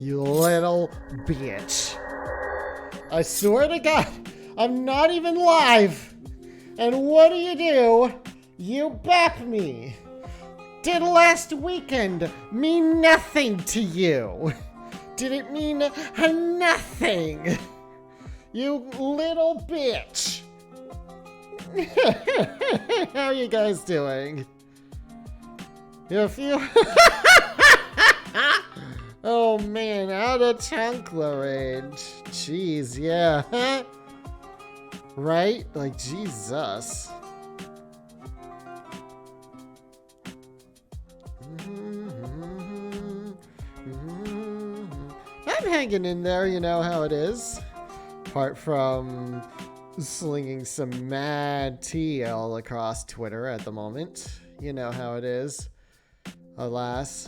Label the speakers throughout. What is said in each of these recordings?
Speaker 1: You little bitch. I swear to God, I'm not even live. And what do? You back me. Did last weekend mean nothing to you? Did it mean nothing? You little bitch. How are you guys doing? You feel... Oh man, out of chancla range. Jeez, yeah. Right? Like, Jesus. I'm hanging in there, you know how it is. Apart from slinging some mad tea all across Twitter at the moment. You know how it is. Alas.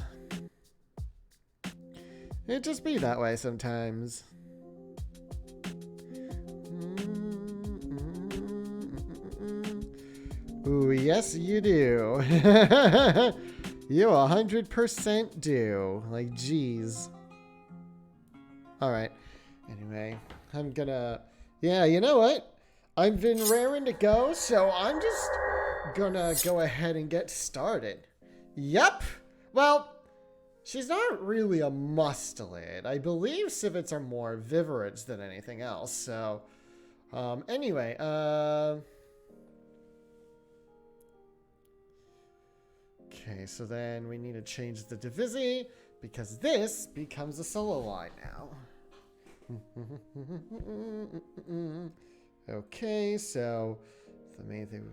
Speaker 1: It just be that way sometimes. Ooh, yes you do. You 100% do. Like, geez. Alright. Anyway, I'm gonna... Yeah, you know what? I've been raring to go, so I'm just gonna go ahead and get started. Yup. Well... She's not really a mustelid. I believe civets are more viverids than anything else. So, anyway, okay, so then we need to change the divisi because this becomes a solo line now. Okay, so the main thing...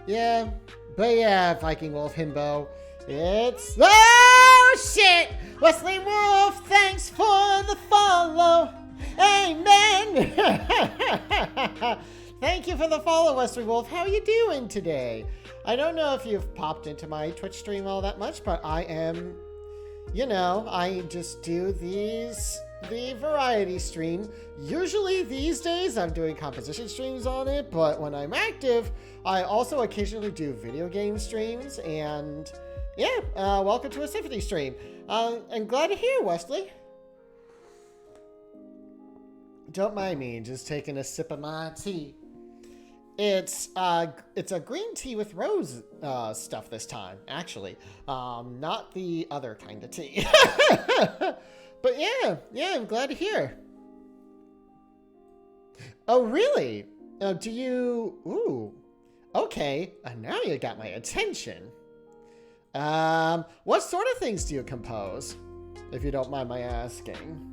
Speaker 1: Yeah, but yeah, Viking Wolf Himbo, it's... Oh, shit! Wesley Wolf, thanks for the follow. Amen! Thank you for the follow, Wesley Wolf. How are you doing today? I don't know if you've popped into my Twitch stream all that much, but I am... You know, I just do the variety stream. Usually these days I'm doing composition streams on it, but when I'm active, I also occasionally do video game streams, and yeah, welcome to a Symphony stream. I'm glad to hear, Wesley. Don't mind me, just taking a sip of my tea. It's a green tea with rose stuff this time, actually. Not the other kind of tea. But yeah, I'm glad to hear. Oh, really? Do you... Ooh. Okay, now you got my attention. What sort of things do you compose? If you don't mind my asking.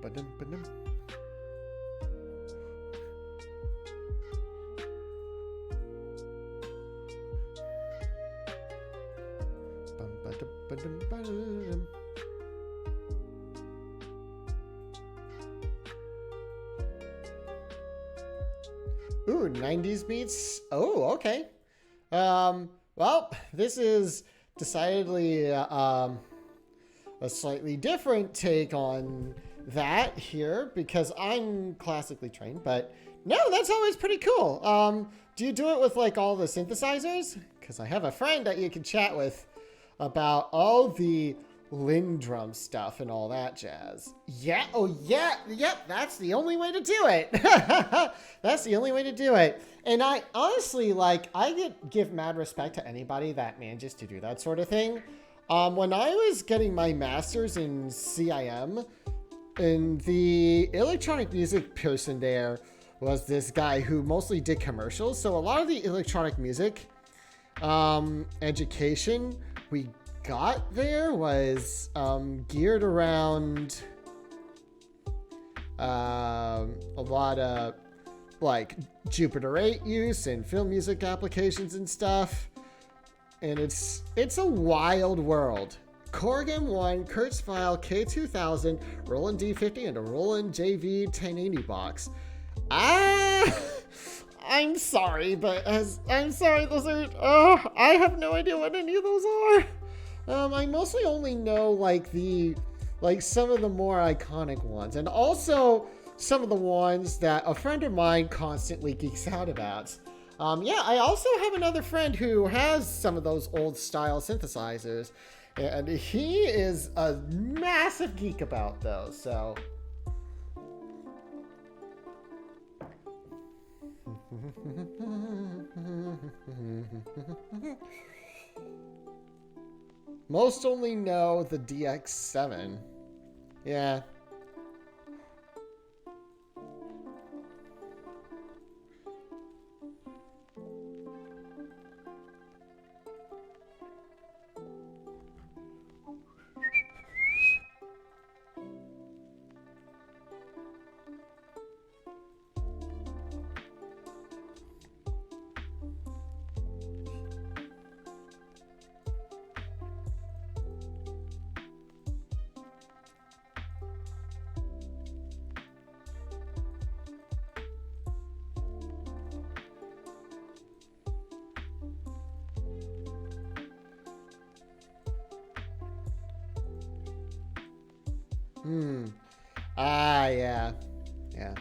Speaker 1: Ba-dum. Ooh, 90s beats. Oh, okay. Well, this is decidedly a slightly different take on that here because I'm classically trained, but no, that's always pretty cool. Do you do it with like all the synthesizers? Because I have a friend that you can chat with about all the Lindrum stuff and all that jazz. Yeah, oh yeah, yep, that's the only way to do it. That's the only way to do it. And I honestly, like, I give mad respect to anybody that manages to do that sort of thing. When I was getting my master's in CIM, and the electronic music person there was this guy who mostly did commercials. So a lot of the electronic music education we got there was geared around a lot of like Jupiter 8 use and film music applications and stuff. And it's a wild world. Corrigan 1, Kurzweil K2000, Roland D50, and a Roland JV 1080 box. Ah! I'm sorry, but I'm sorry, those are, I have no idea what any of those are. I mostly only know, like, some of the more iconic ones, and also some of the ones that a friend of mine constantly geeks out about. Yeah, I also have another friend who has some of those old style synthesizers, and he is a massive geek about those, so. Most only know the DX7. Yeah. Yeah. Yeah.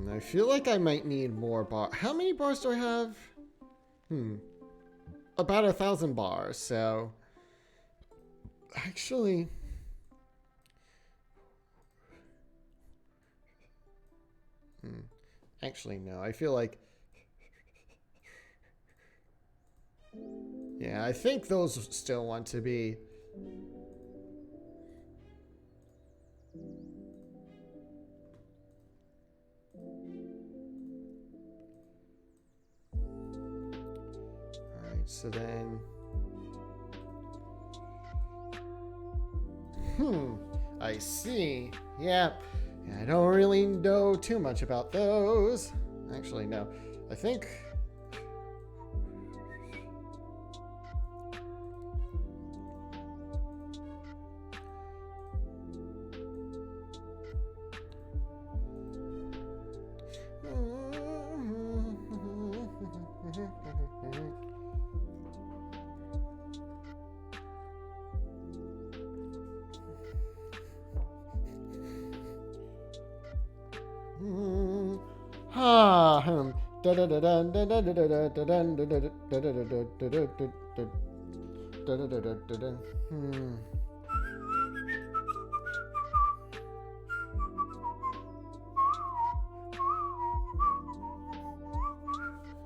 Speaker 1: I feel like I might need more bar. How many bars do I have? About 1,000 bars, so. Actually. Actually, no. I feel like. Yeah, I think those still want to be. Alright, so then. I see. Yeah. I don't really know too much about those. Actually, no. I think.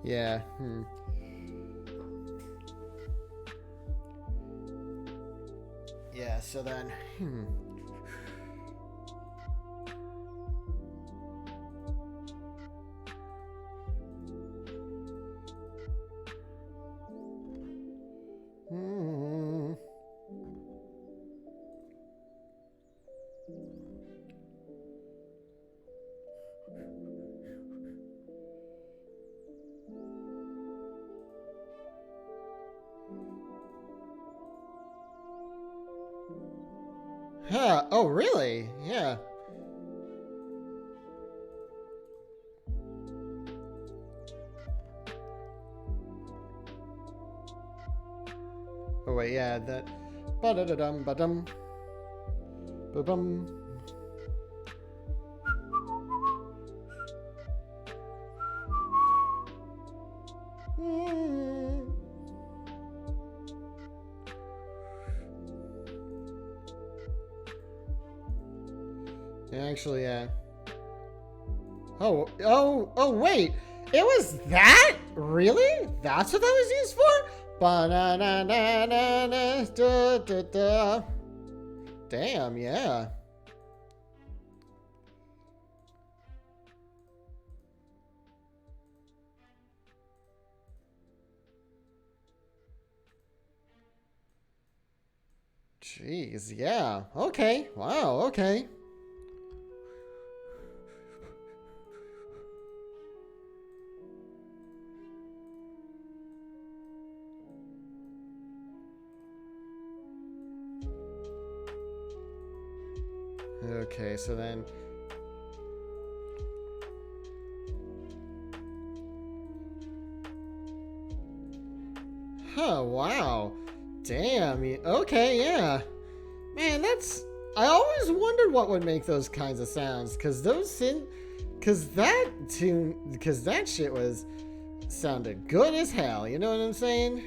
Speaker 1: Yeah. Yeah, so then. Huh. Oh, really? Yeah. Oh, wait, yeah, that. Ba-da-da-dum, ba-dum. Ba-bum. Actually, yeah. Oh, wait. It was that? Really? That's what that was used for? Ba-na-na-na-na-na-da-da-da. Damn, yeah. Jeez, yeah. Okay. Wow, okay. Okay, so then... Huh, wow. Damn. Okay, yeah. Man, that's... I always wondered what would make those kinds of sounds, because that shit was... sounded good as hell, you know what I'm saying?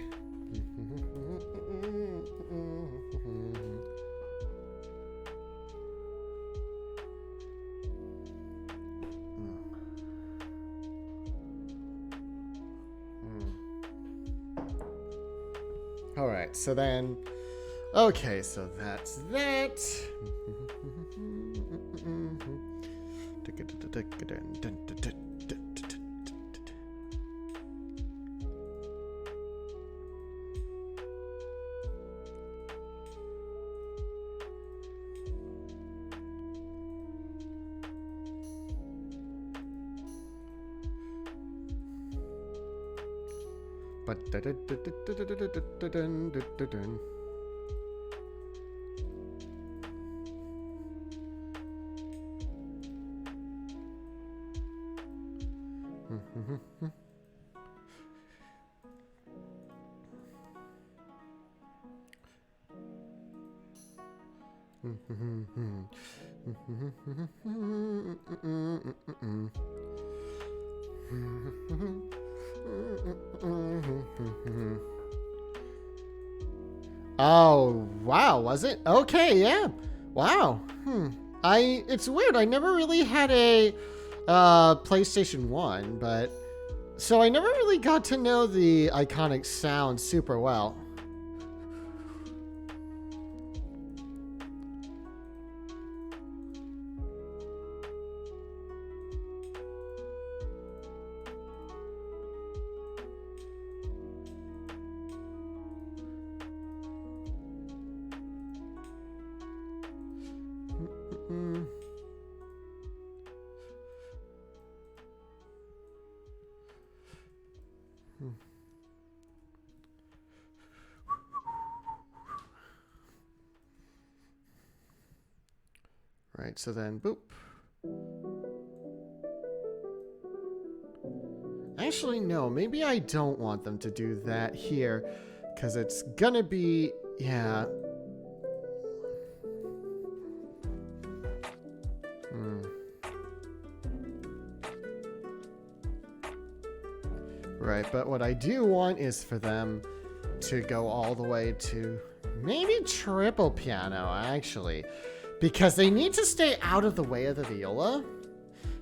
Speaker 1: Alright, so then... Okay, so that's that. Oh, wow, was it? Okay, yeah. Wow. It's weird. I never really had a PlayStation 1, but so I never really got to know the iconic sound super well. Right, so then, boop. Actually, no, maybe I don't want them to do that here, because it's gonna be, yeah. Right, but what I do want is for them to go all the way to maybe triple piano, actually. Because they need to stay out of the way of the viola.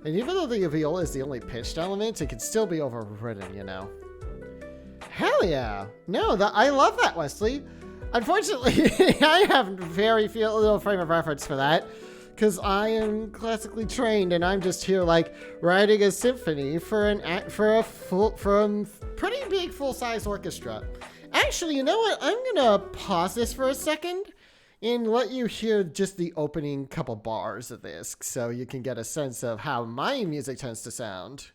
Speaker 1: And even though the viola is the only pitched element, it can still be overridden, you know? Hell yeah! No, I love that, Wesley. Unfortunately, I have very little frame of reference for that. Because I am classically trained and I'm just here, like, writing a symphony for a pretty big full-size orchestra. Actually, you know what? I'm gonna pause this for a second and let you hear just the opening couple bars of this so you can get a sense of how my music tends to sound.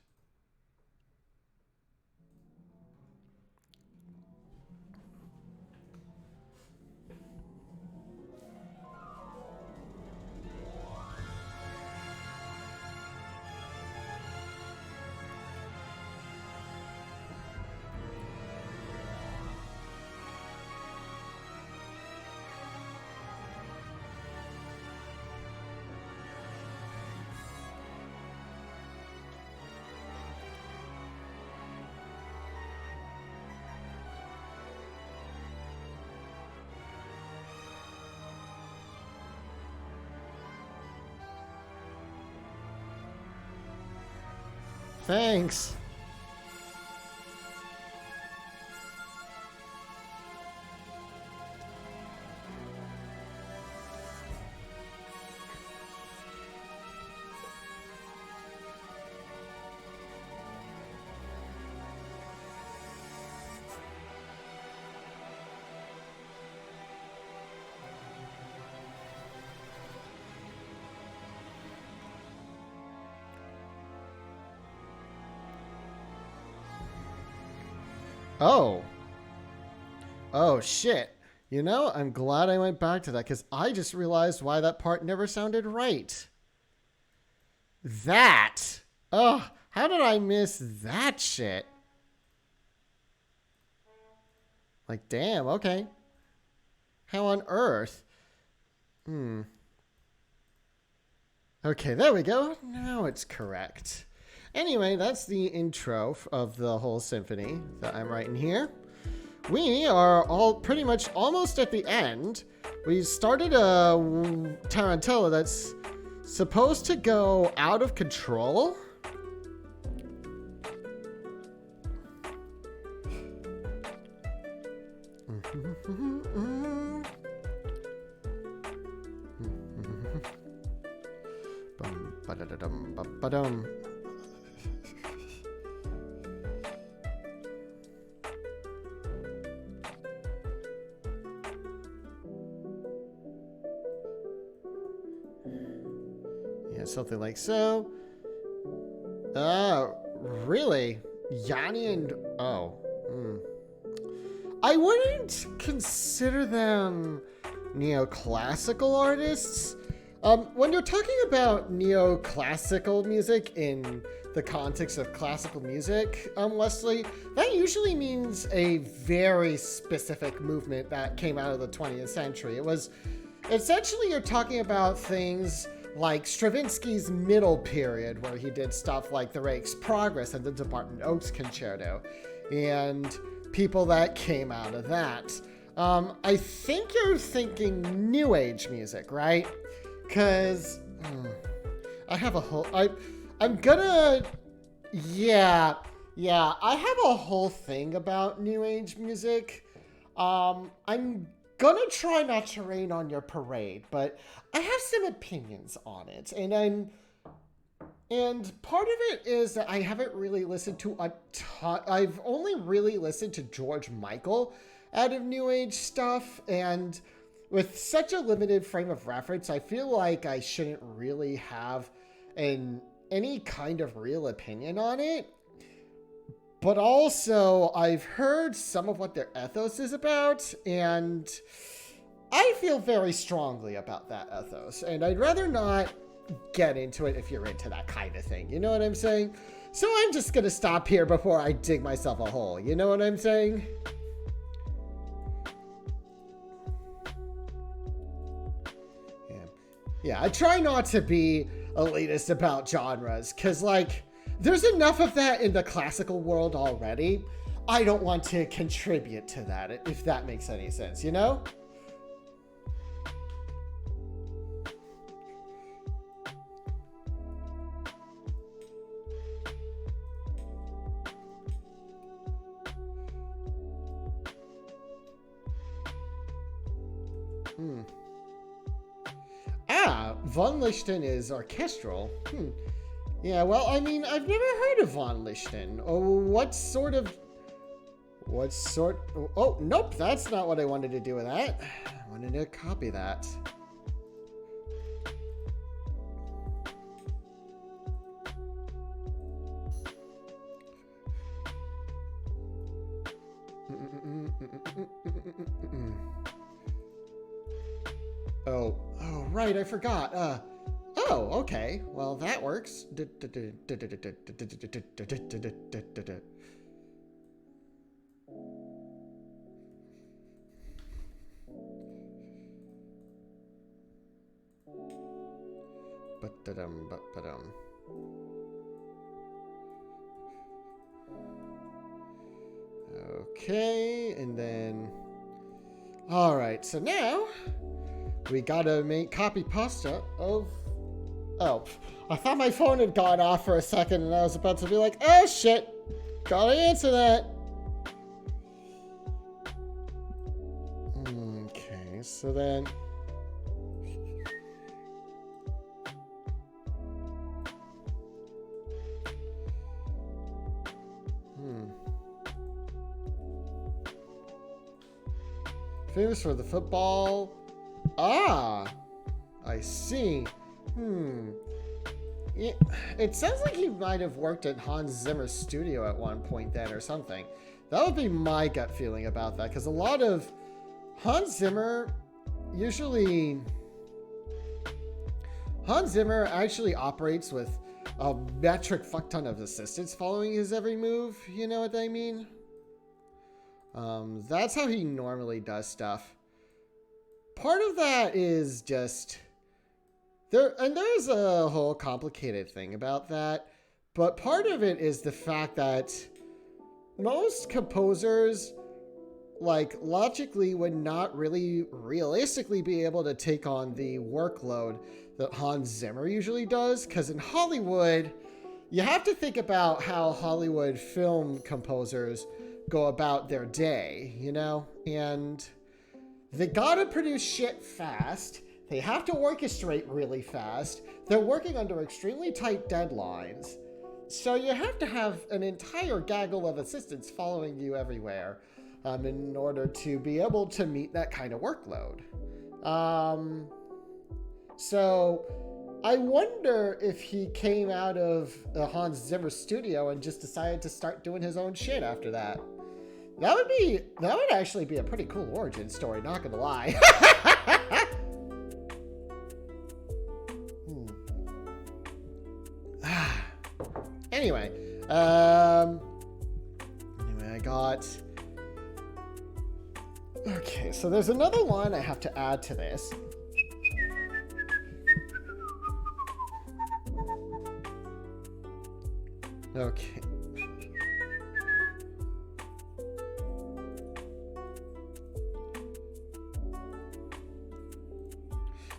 Speaker 1: Thanks. Oh. Oh, shit. You know, I'm glad I went back to that because I just realized why that part never sounded right. That. Oh, how did I miss that shit? Like, damn, okay. How on earth? Okay, there we go. Now it's correct. Anyway, that's the intro of the whole symphony that I'm writing here. We are all pretty much almost at the end. We started a tarantella that's supposed to go out of control. Yeah, something like so. Really? Yanni and... Oh. I wouldn't consider them neoclassical artists. When you're talking about neoclassical music in the context of classical music, Leslie, that usually means a very specific movement that came out of the 20th century. It was essentially you're talking about things like Stravinsky's middle period, where he did stuff like the Rake's Progress and the Department Oaks Concerto, and people that came out of that. I think you're thinking New Age music, right? Because I have a whole... I'm gonna... Yeah, I have a whole thing about New Age music. I'm gonna try not to rain on your parade, but I have some opinions on it, and part of it is that I haven't really listened to a ton. I've only really listened to George Michael out of New Age stuff, and with such a limited frame of reference, I feel like I shouldn't really have any kind of real opinion on it. But also, I've heard some of what their ethos is about, and I feel very strongly about that ethos, and I'd rather not get into it if you're into that kind of thing. You know what I'm saying? So I'm just gonna stop here before I dig myself a hole. You know what I'm saying? Yeah, I try not to be elitist about genres, because, like, there's enough of that in the classical world already. I don't want to contribute to that, if that makes any sense, you know? Von Lichten is orchestral. Yeah, well, I mean, I've never heard of Von Lichten. Oh, what sort... Oh, nope, that's not what I wanted to do with that. I wanted to copy that. Oh, right, I forgot. Oh, okay. Well, that works. Okay, and then... Alright, so now... we gotta make copy pasta of... Oh, I thought my phone had gone off for a second and I was about to be like, oh shit, gotta answer that. Okay, so then... Famous for the football... Ah, I see. It sounds like he might have worked at Hans Zimmer's studio at one point then or something. That would be my gut feeling about that, because a lot of Hans Zimmer usually... Hans Zimmer actually operates with a metric fuck ton of assistants following his every move. You know what I mean? That's how he normally does stuff. Part of that is just... there's a whole complicated thing about that. But part of it is the fact that most composers, like, logically would not really realistically be able to take on the workload that Hans Zimmer usually does. Because in Hollywood, you have to think about how Hollywood film composers go about their day, you know? And they gotta produce shit fast. They have to orchestrate really fast. They're working under extremely tight deadlines. So you have to have an entire gaggle of assistants following you everywhere in order to be able to meet that kind of workload. So I wonder if he came out of the Hans Zimmer studio and just decided to start doing his own shit after that. That would actually be a pretty cool origin story, not gonna lie. Anyway, I got... Okay, so there's another one I have to add to this. Okay.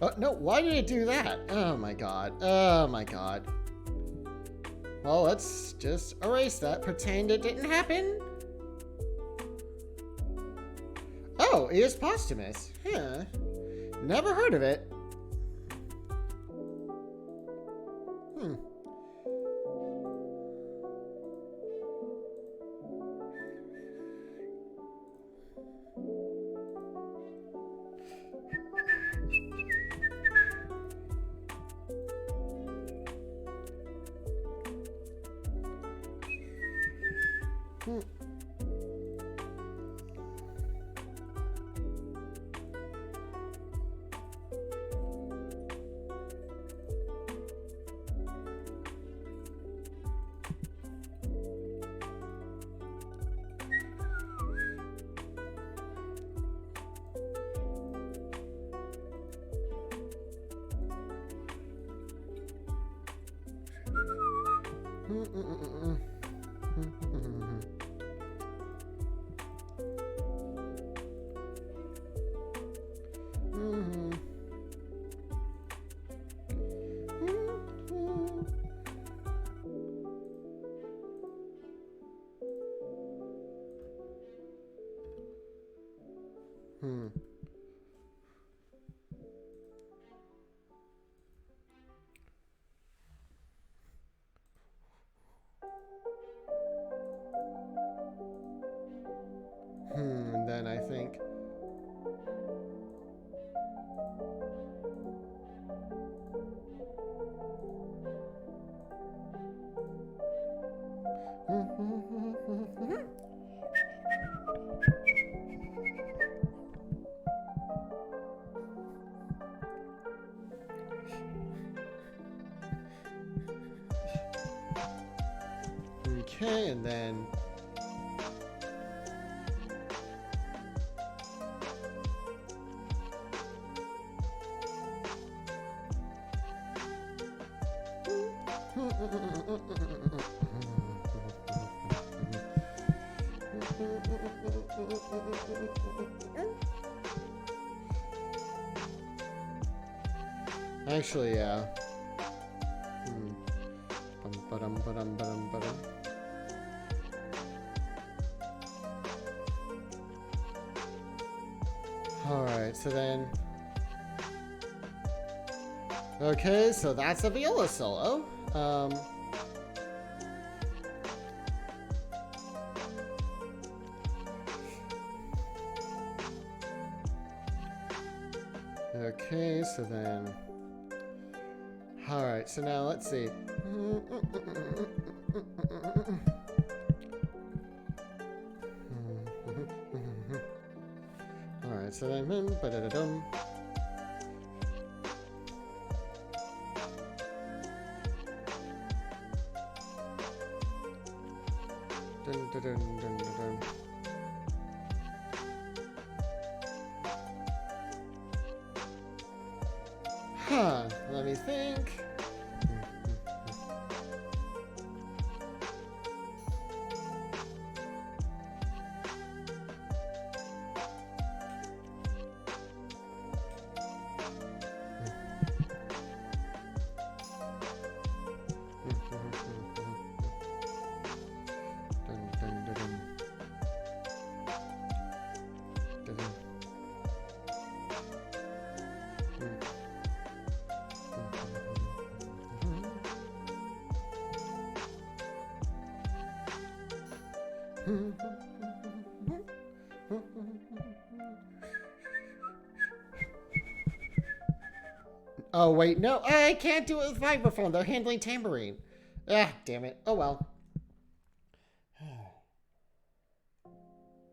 Speaker 1: Oh, no, why did it do that? Oh my god. Oh my god. Well, let's just erase that. Pretend it didn't happen. Oh, it is posthumous. Huh. Never heard of it. And then I think... Okay, and then... Actually, yeah. Alright, so then... Okay, so that's a viola solo. Okay, so then... Alright, so now let's see. Alright, Alright, so then... ba-da-da-dum. Dun, dun, dun, dun, dun, dun. Huh, let me think. Oh, wait, no, I can't do it with vibraphone. They're handling tambourine. Ah, damn it. Oh, well.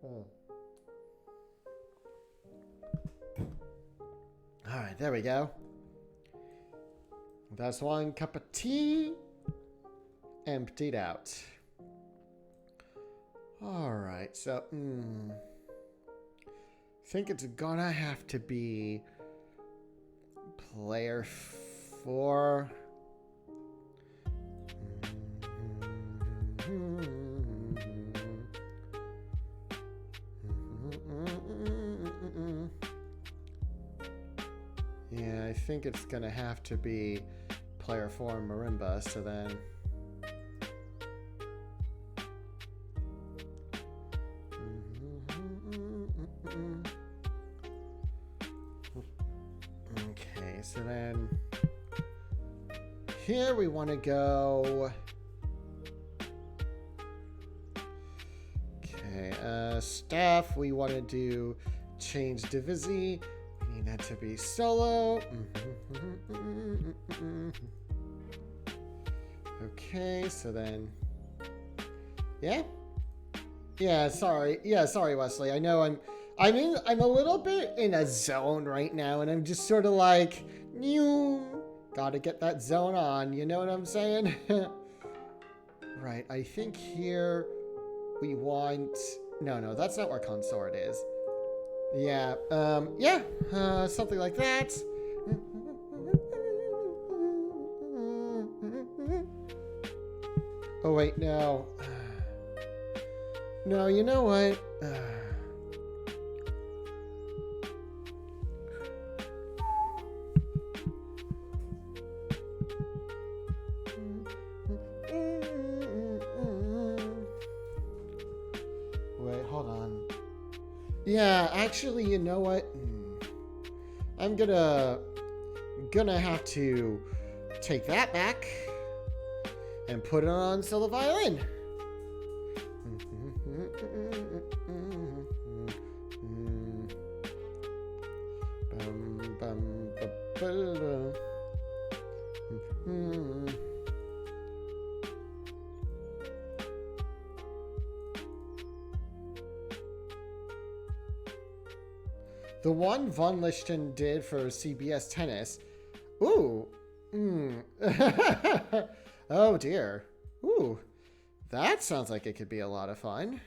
Speaker 1: All right, there we go. That's one cup of tea emptied out. All right, so, I think it's gonna have to be player 4. Yeah, I think it's gonna have to be player 4 marimba, so then... Okay, so then... Here we want to go... Okay, staff, we want to do change divisi. We need that to be solo. Okay, so then... Yeah? Yeah, sorry. Yeah, sorry, Wesley. I know I'm a little bit in a zone right now, and I'm just sort of like, gotta get that zone on, you know what I'm saying? Right, I think here we want... No, that's not where consort is. Yeah, something like that. Oh, wait, no. No, you know what? Wait, hold on. Yeah, actually, you know what? I'm gonna have to take that back and put it on solo violin. The one Von Lichten did for CBS Tennis. Ooh. Oh dear. Ooh. That sounds like it could be a lot of fun.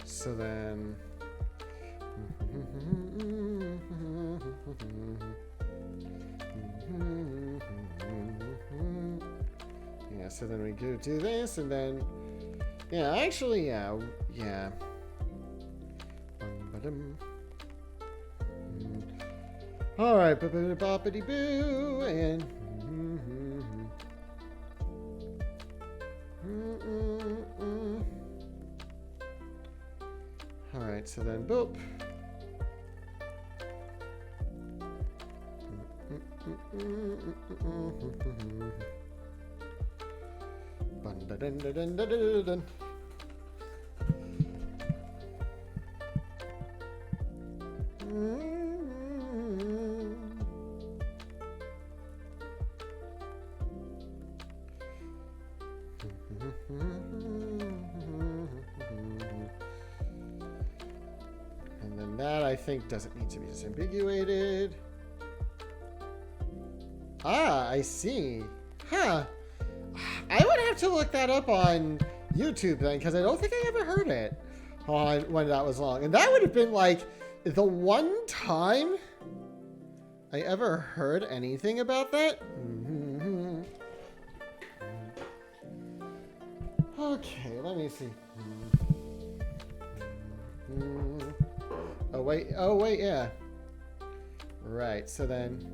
Speaker 1: So then... Yeah, so then we do this, and then... Yeah, actually, yeah. Alright, boppity-boo, and... Alright, so then boop. And then that, I think, doesn't need to be disambiguated. Ah, I see. Huh. I would have to look that up on YouTube then, because I don't think I ever heard it on when that was long. And that would have been like the one time I ever heard anything about that. Okay, let me see. Oh wait, yeah. Right, so then...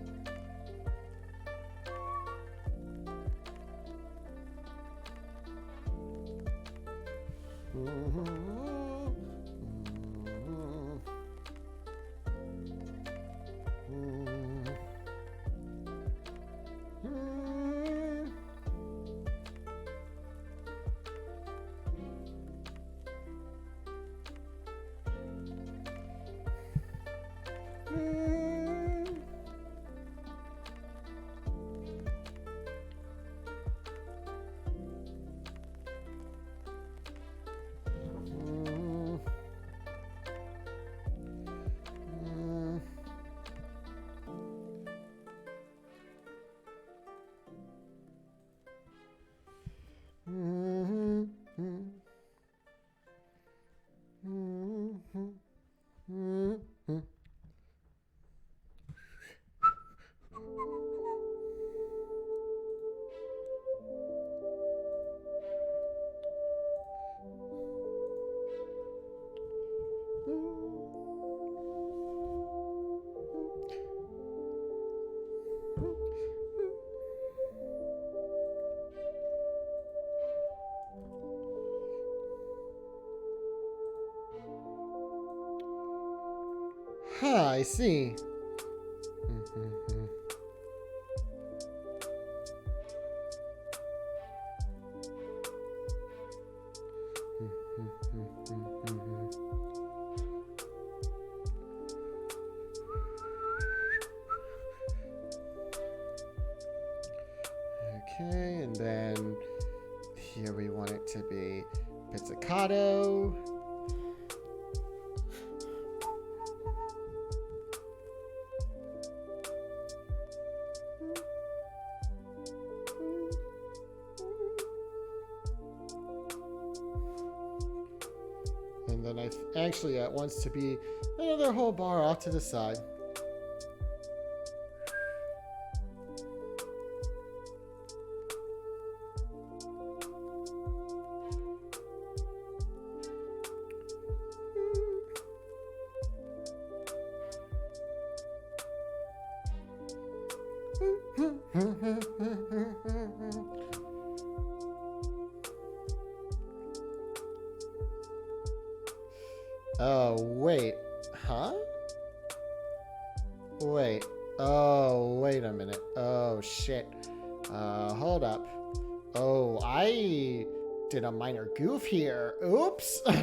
Speaker 1: Huh, I see. Okay, and then here we want it to be pizzicato. And then actually it wants to be another whole bar off to the side. Oh, wait. Huh? Wait. Oh, wait a minute. Oh, shit. Hold up. Oh, I did a minor goof here. Oops. I'm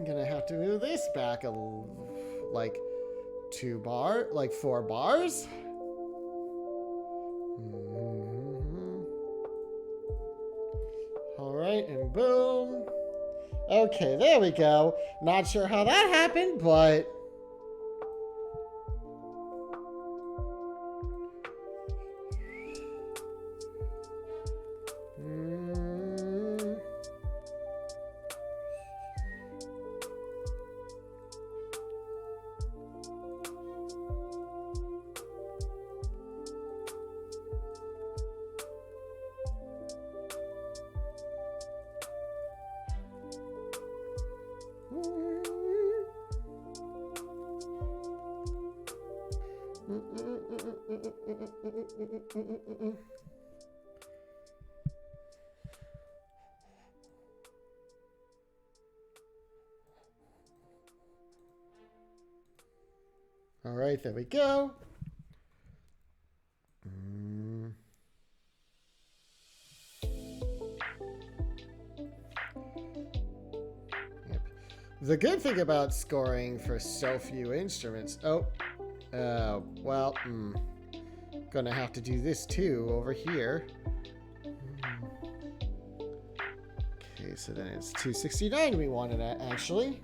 Speaker 1: gonna have to move this back like 4 bars. All right, and boom. Okay, there we go. Not sure how that happened, but... All right, there we go. The good thing about scoring for so few instruments... well, gonna have to do this too over here. Okay, so then it's 269 we wanted at, actually.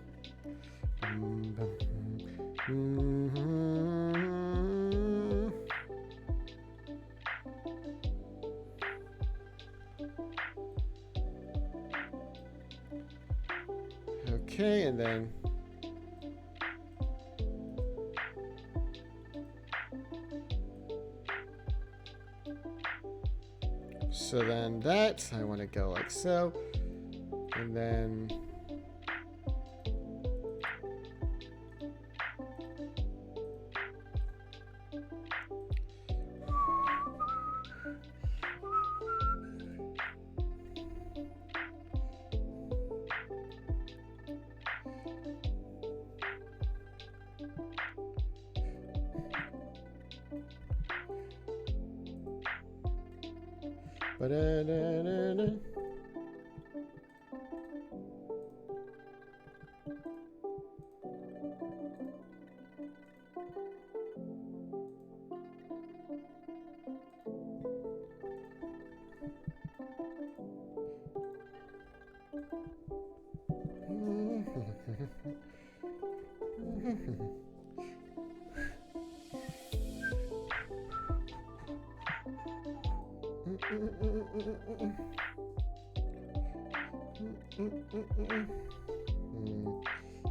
Speaker 1: Okay, and then... So then that, I want to go like so. And then... Ba-da-da-da-da.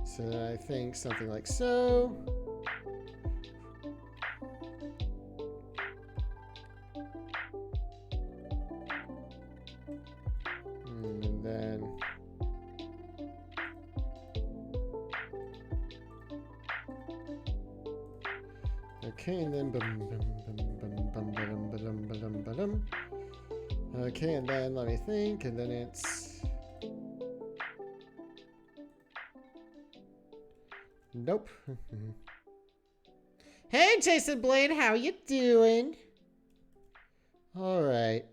Speaker 1: So I think something like so. And then okay, and then okay, and then let me think, and then it's nope. Hey, Jason Blade, how you doing? All right.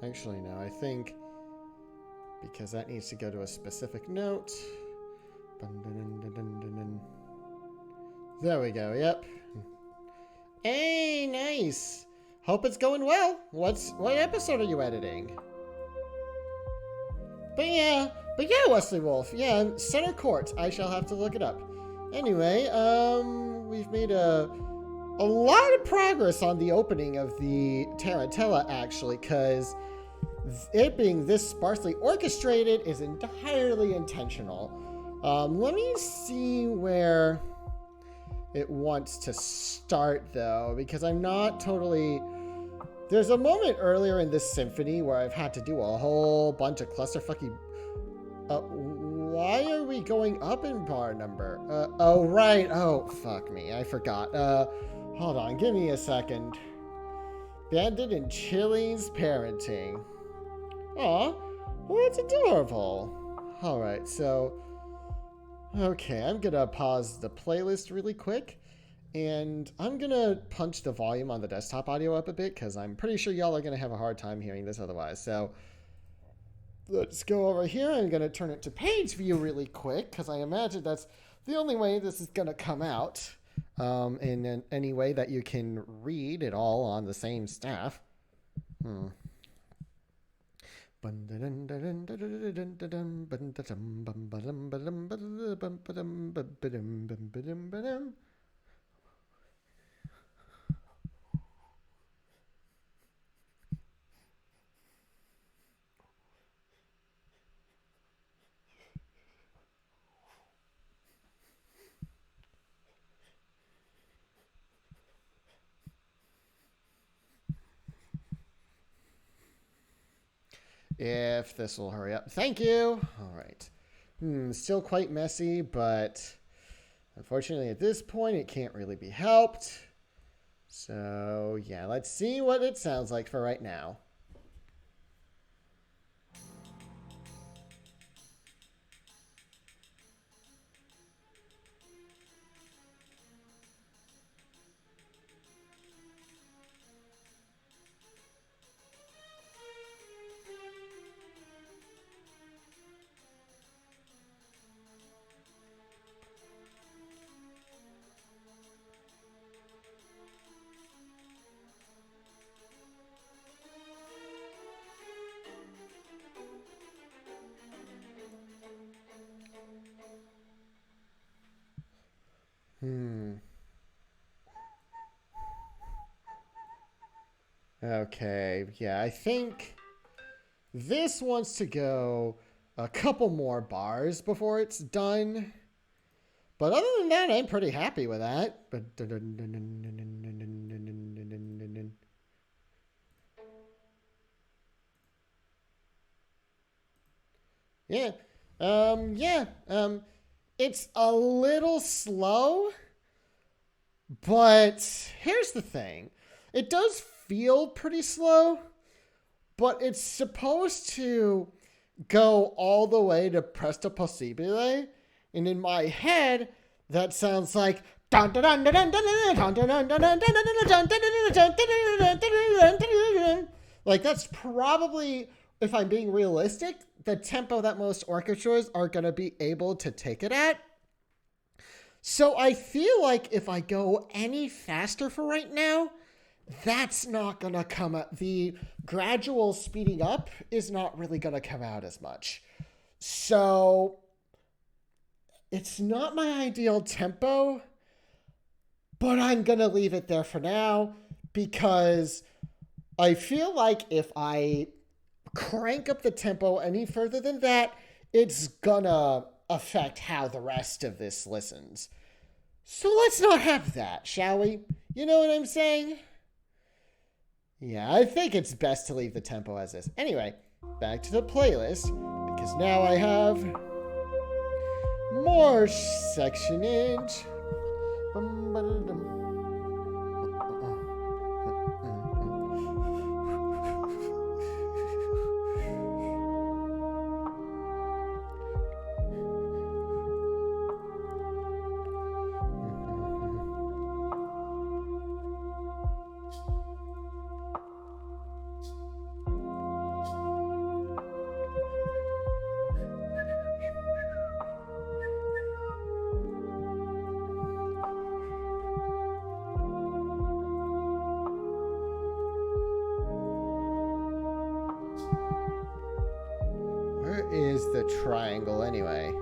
Speaker 1: Actually, no, I think because that needs to go to a specific note. There we go, yep. Hey, nice. Hope it's going well. What episode are you editing? But yeah, Wesley Wolf. Yeah, Center Court. I shall have to look it up. Anyway, we've made a lot of progress on the opening of the Tarantella, actually, because it being this sparsely orchestrated is entirely intentional. Let me see where it wants to start, though, because I'm not totally... There's a moment earlier in this symphony where I've had to do a whole bunch of clusterfucky... why are we going up in bar number? Oh, right. Oh, fuck me. I forgot. Hold on. Give me a second. Bandit and Chili's parenting. Aw, well, that's adorable. Alright, so... Okay, I'm gonna pause the playlist really quick. And I'm gonna punch the volume on the desktop audio up a bit, because I'm pretty sure y'all are gonna have a hard time hearing this otherwise. So, let's go over here. I'm gonna turn it to page view really quick, because I imagine that's the only way this is gonna come out. In any way that you can read it all on the same staff. If this will hurry up. Thank you. All right. Still quite messy, but unfortunately at this point it can't really be helped. So yeah, let's see what it sounds like for right now. Okay, yeah, I think this wants to go a couple more bars before it's done. But other than that, I'm pretty happy with that. Yeah. Yeah. It's a little slow, but here's the thing. It does feel pretty slow, but it's supposed to go all the way to Presto Possibile, and in my head, that sounds like like that's probably, if I'm being realistic, the tempo that most orchestras are going to be able to take it at. So I feel like if I go any faster for right now, that's not going to come out. The gradual speeding up is not really going to come out as much. So it's not my ideal tempo, but I'm going to leave it there for now because I feel like if I crank up the tempo any further than that, it's gonna affect how the rest of this listens. So let's not have that, shall we? You know what I'm saying? Yeah, I think it's best to leave the tempo as is. Anyway, back to the playlist, because now I have more sectionage. Where is the triangle anyway?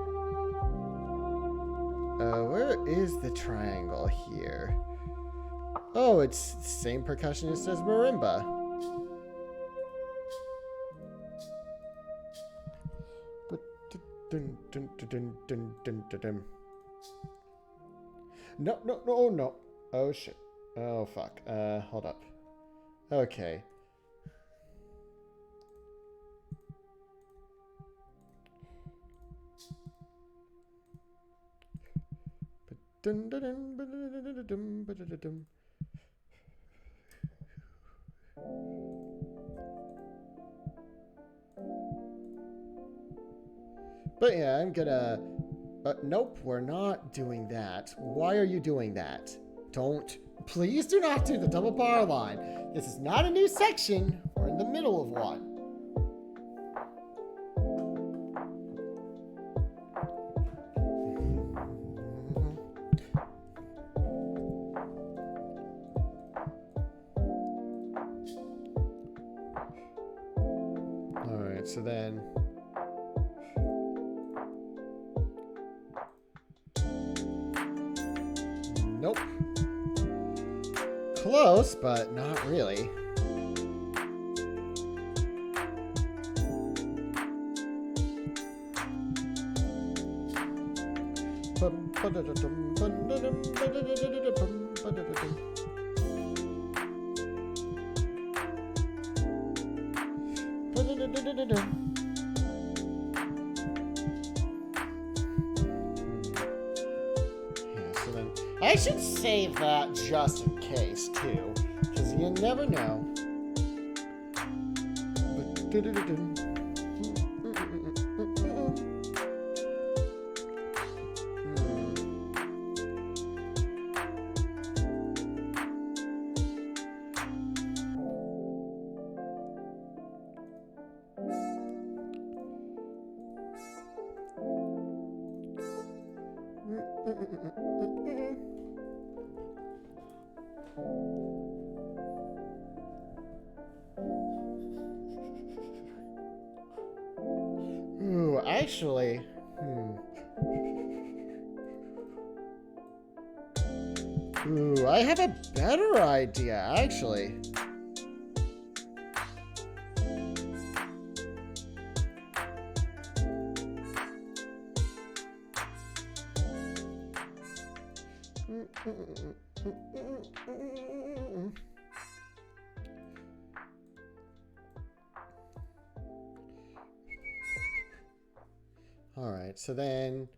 Speaker 1: Where is the triangle here? Oh, it's the same percussionist as marimba. No. Oh, shit. Oh, fuck. Hold up. Okay. But yeah, I'm gonna... nope, we're not doing that. Why are you doing that? Don't... Please do not do the double bar line. This is not a new section. We're in the middle of one. Alright, so then... Nope. Close, but not really. I should save that just in case, too, because you never know. Ooh, actually, Ooh, I have a better idea, actually. right, so then...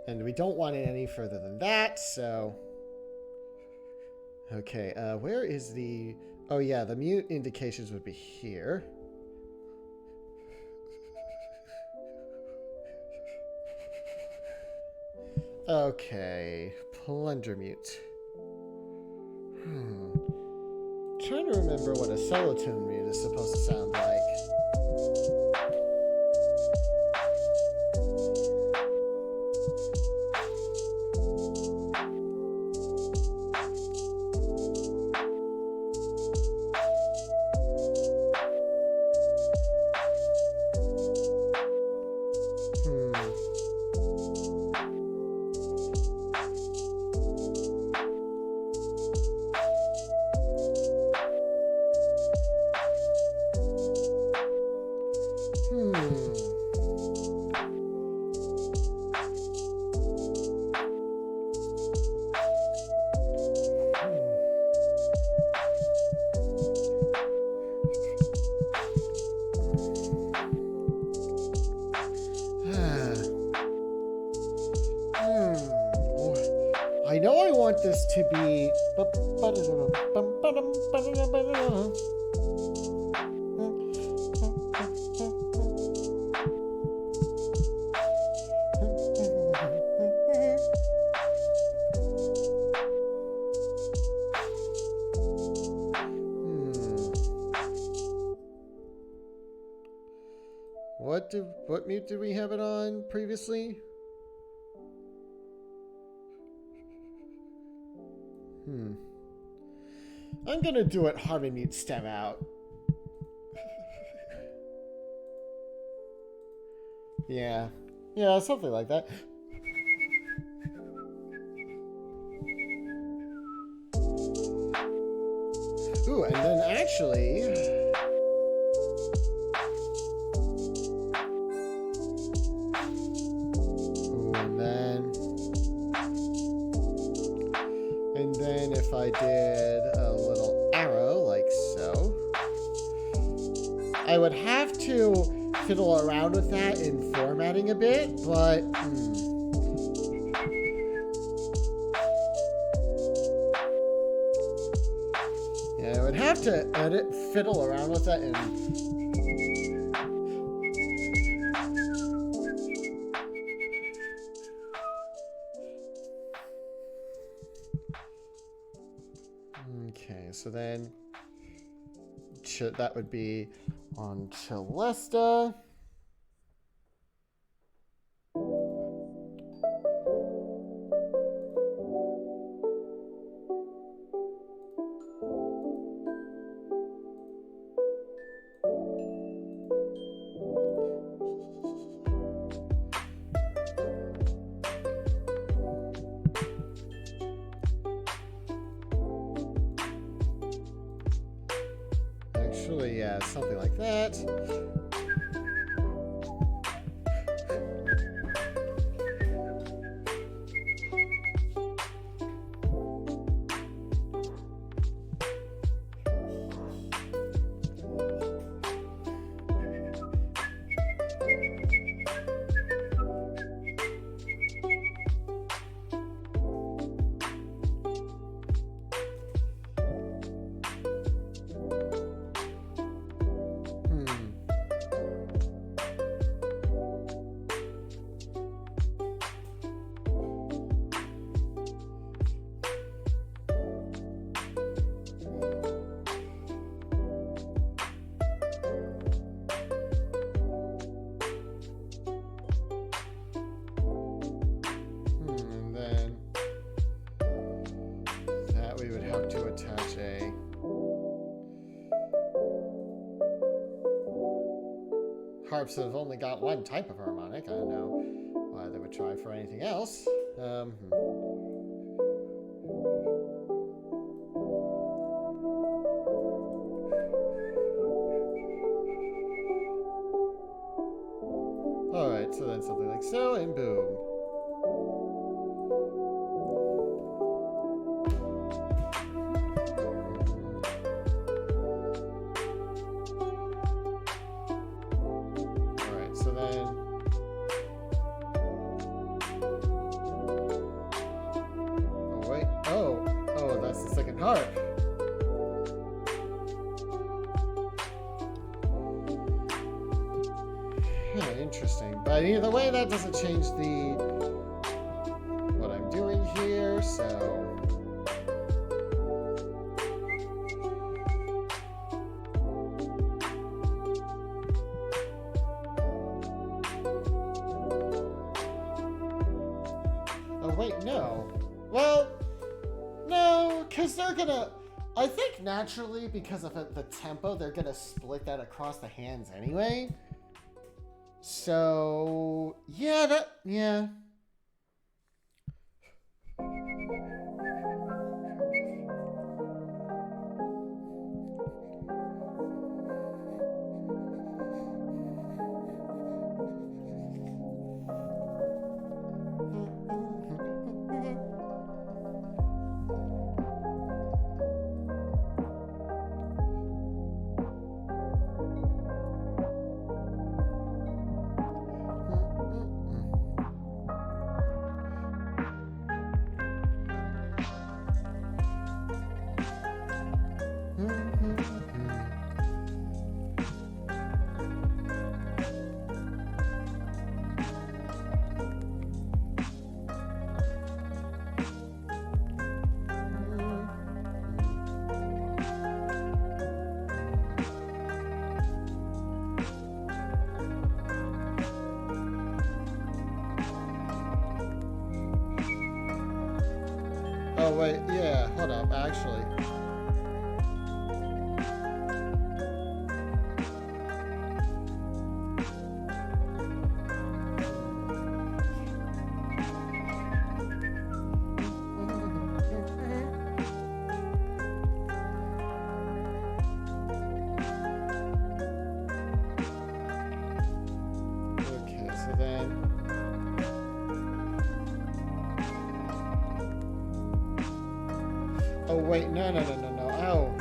Speaker 1: And we don't want it any further than that, so... Okay, where is the... Oh yeah, the mute indications would be here. Okay, plunger mute. Trying to remember what a solitone mute is supposed to sound like. I know I want this to be... What mute did we have it on previously? I'm gonna do it harmony mute stem out. Yeah, something like that. Ooh, and then actually... Ooh, and then if I did a little arrow like so, I would have to fiddle around with that in formatting a bit, but... Yeah, I would have to fiddle around with that and... Okay, so then that would be on Celesta. Actually, yeah, something like that. Harps have only got one type of harmonic. I don't know why they would try for anything else. Alright, so then something like so, and boom. they can harp. Yeah, interesting. But either way, that doesn't change what I'm doing here, so... Oh, wait, no. Well, no, because they're gonna... I think naturally, because of the tempo, they're gonna split that across the hands anyway. So, yeah, yeah. Oh, wait, yeah, hold up, actually. Okay, so then... Oh, wait, no. Oh.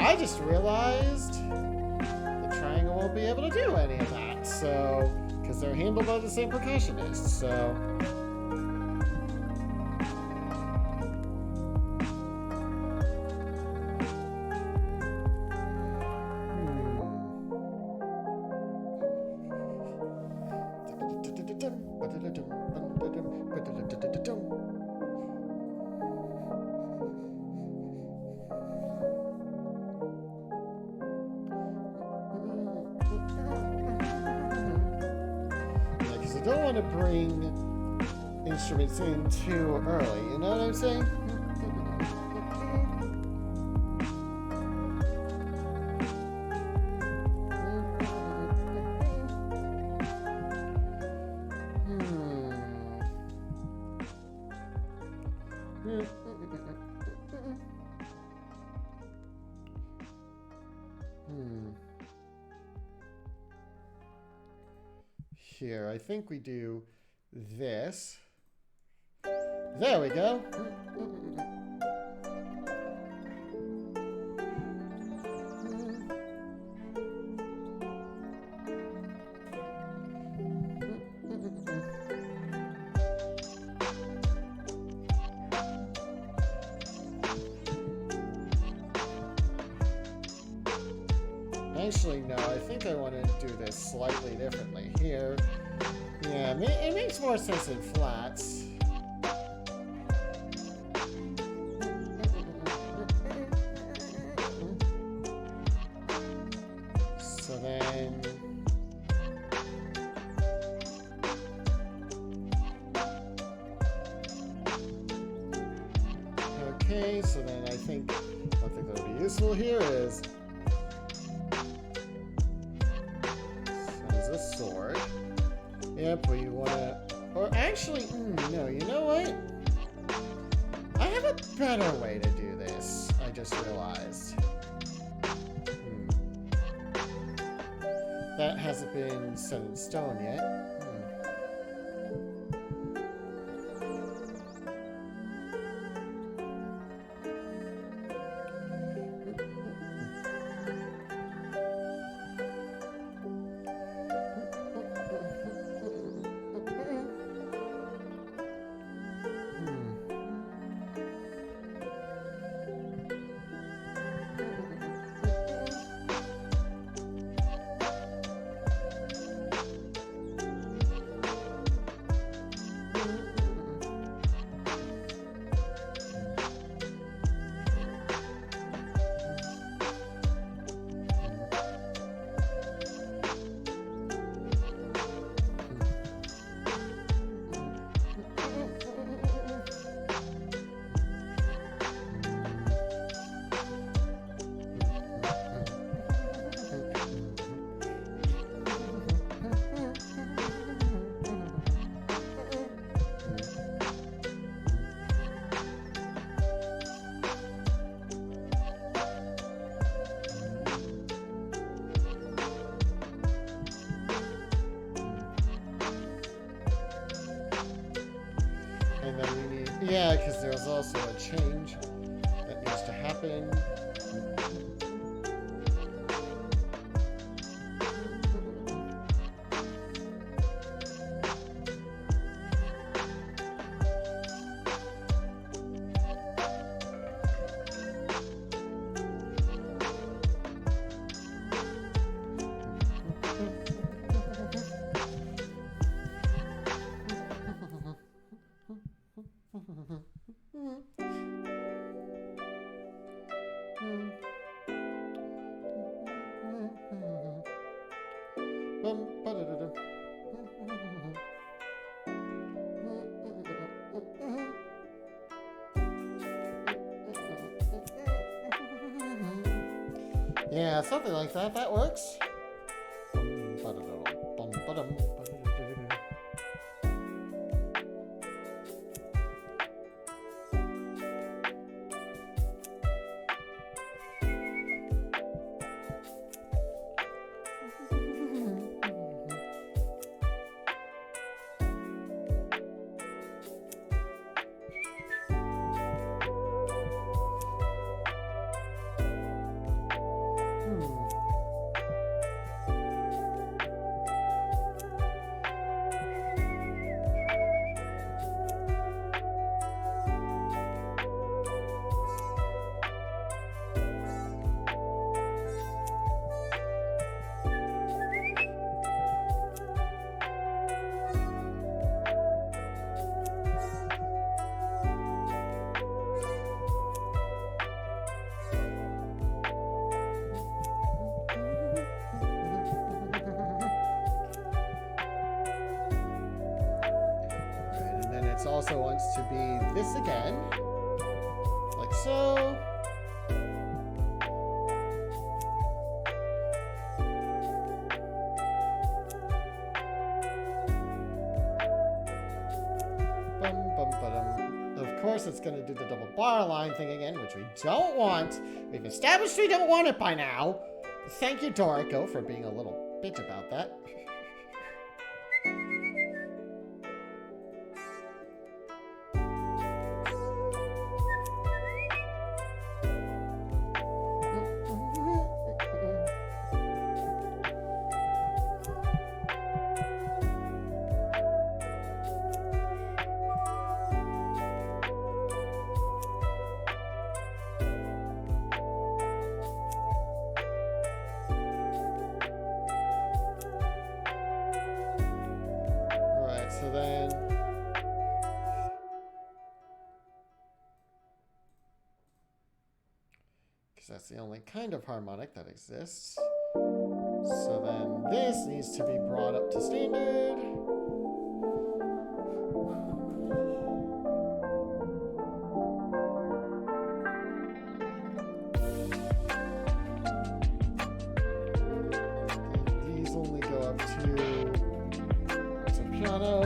Speaker 1: I just realized the triangle won't be able to do any of that, so... Because they're handled by the same percussionist, so... I don't want to bring instruments in too early, you know what I'm saying? Here, I think we do this. There we go. Actually, no, I think I want to do this slightly differently here. Yeah, it makes more sense in flats. So then... Okay, so then I think one thing that would be useful here is... sword. Yep, we wanna... Or actually, no, you know what? I have a better way to do this, I just realized. That hasn't been set in stone yet. And then we need, yeah, because there's also a change that needs to happen. Yeah, something like that. That works. It also wants to be this again, like so. Of course, it's going to do the double bar line thing again, which we don't want. We've established we don't want it by now. Thank you, Dorico, for being a little bitch about that. So then, because that's the only kind of harmonic that exists. So then this needs to be brought up to standard. And these only go up to piano.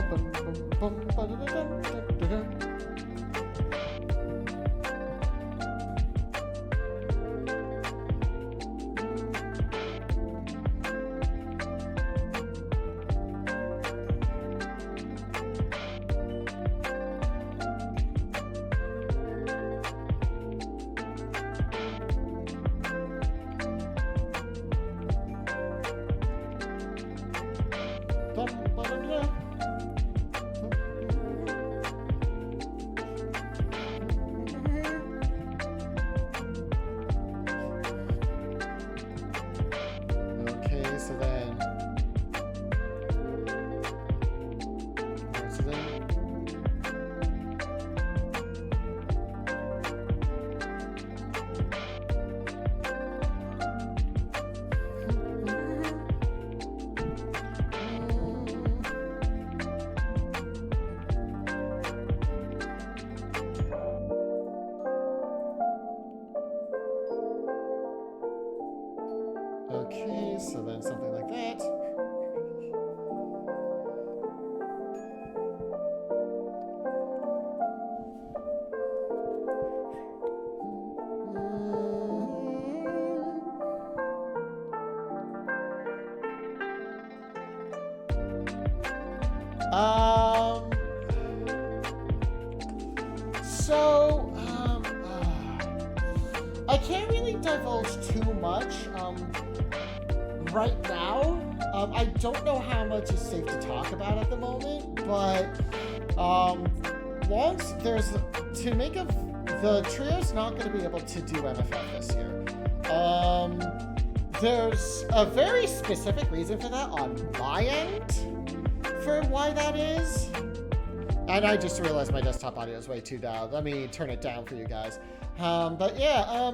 Speaker 1: Okay, so then something like that. So, I can't really divulge too much right now. I don't know how much is safe to talk about at the moment, but once there's to make a the trio's not going to be able to do MFF this year. There's a very specific reason for that on my end for why that is. And I just realized my desktop audio is way too loud. Let me turn it down for you guys. But yeah,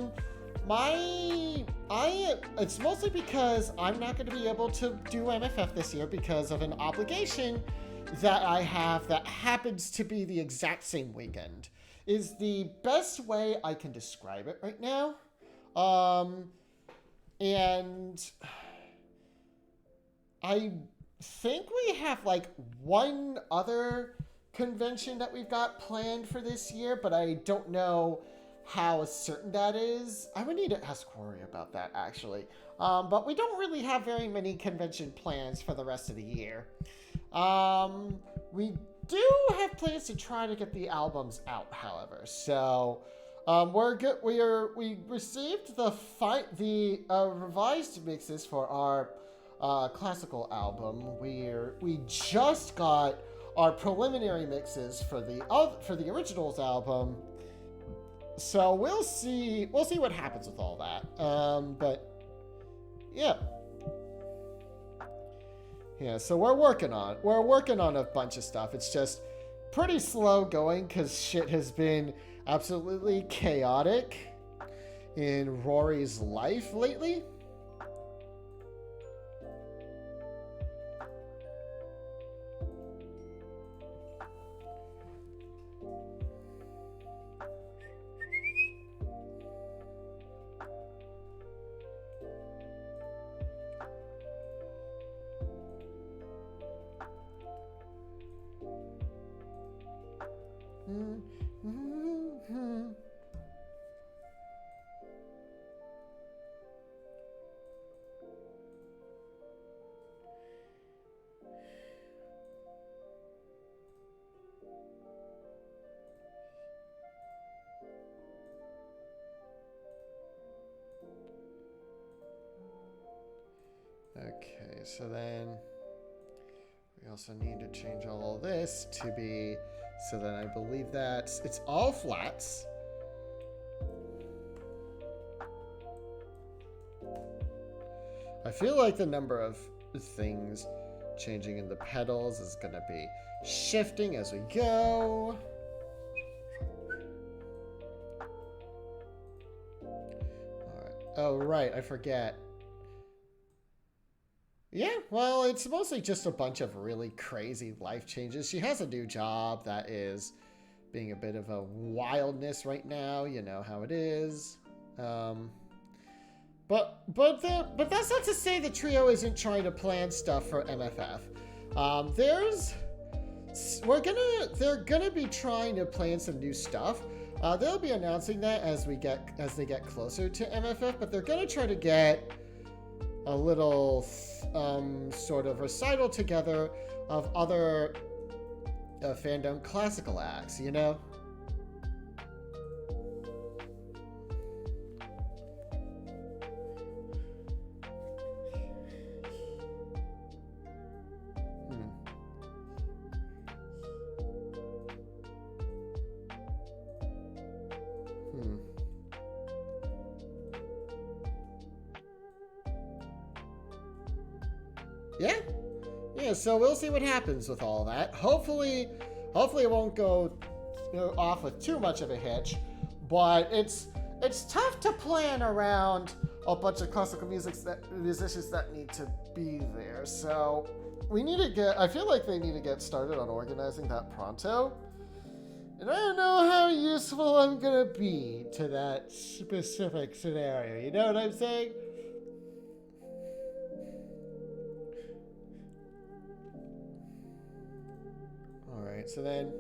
Speaker 1: it's mostly because I'm not going to be able to do MFF this year because of an obligation that I have that happens to be the exact same weekend. Is the best way I can describe it right now. And I think we have like one other convention that we've got planned for this year, but I don't know how certain that is. I would need to ask Corey about that, actually. But we don't really have very many convention plans for the rest of the year. We do have plans to try to get the albums out, however. So, we're good. We received the revised mixes for our classical album. We just got our preliminary mixes for the originals album. So we'll see what happens with all that. But yeah. Yeah, so we're working on a bunch of stuff. It's just pretty slow going because shit has been absolutely chaotic in Rory's life lately. Okay, so then we also need to change all of this to be, so then I believe that it's all flats. I feel like the number of things changing in the pedals is going to be shifting as we go. All right. Oh, right, I forget. Yeah, well, it's mostly just a bunch of really crazy life changes. She has a new job that is being a bit of a wildness right now. You know how it is. But that's not to say the trio isn't trying to plan stuff for MFF. They're gonna be trying to plan some new stuff. They'll be announcing that as they get closer to MFF. But they're gonna try to get a little sort of recital together of other fandom classical acts, you know? Yeah, so we'll see what happens with all that. Hopefully it won't go off with too much of a hitch, but it's tough to plan around a bunch of classical musicians that need to be there. So I feel like they need to get started on organizing that pronto. And I don't know how useful I'm gonna be to that specific scenario. You know what I'm saying? Alright, so then...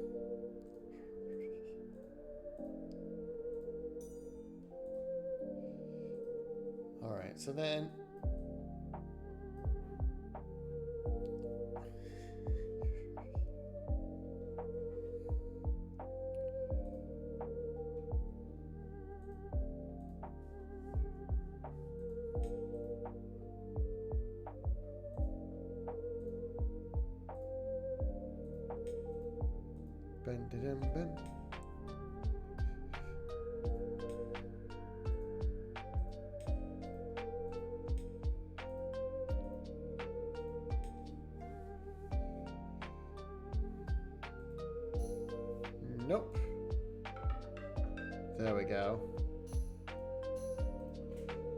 Speaker 1: Alright, so then... Boom. Nope. There we go.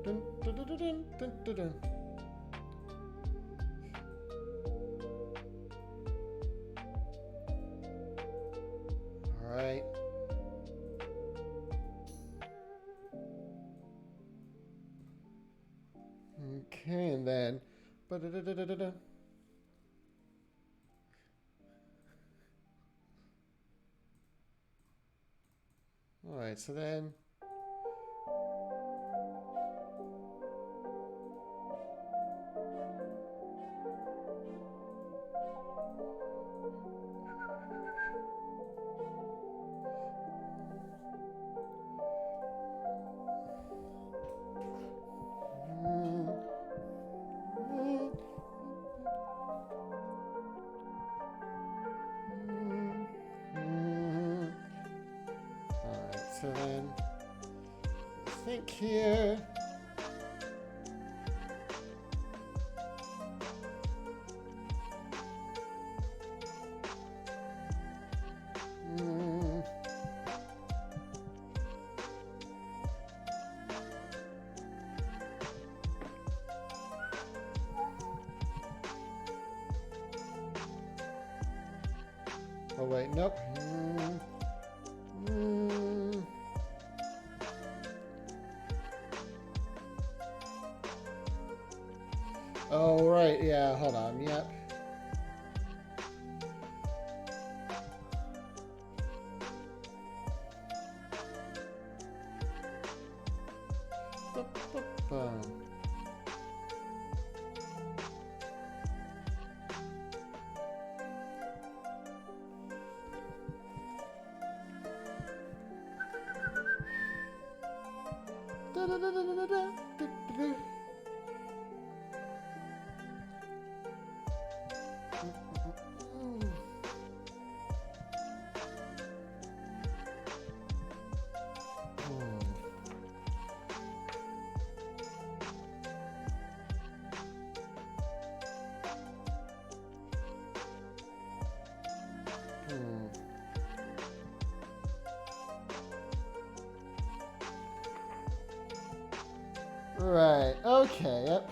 Speaker 1: Dun, dun, dun, dun, dun, dun, dun. All right. Okay, and then. Ba-da-da-da-da-da. All right, so then. Alright, so then think here. Oh wait, nope. Oh right, yeah, hold on, yep. Ba-ba-bum. Da-da-da-da-da-da-da-da-da. Right, okay, yep.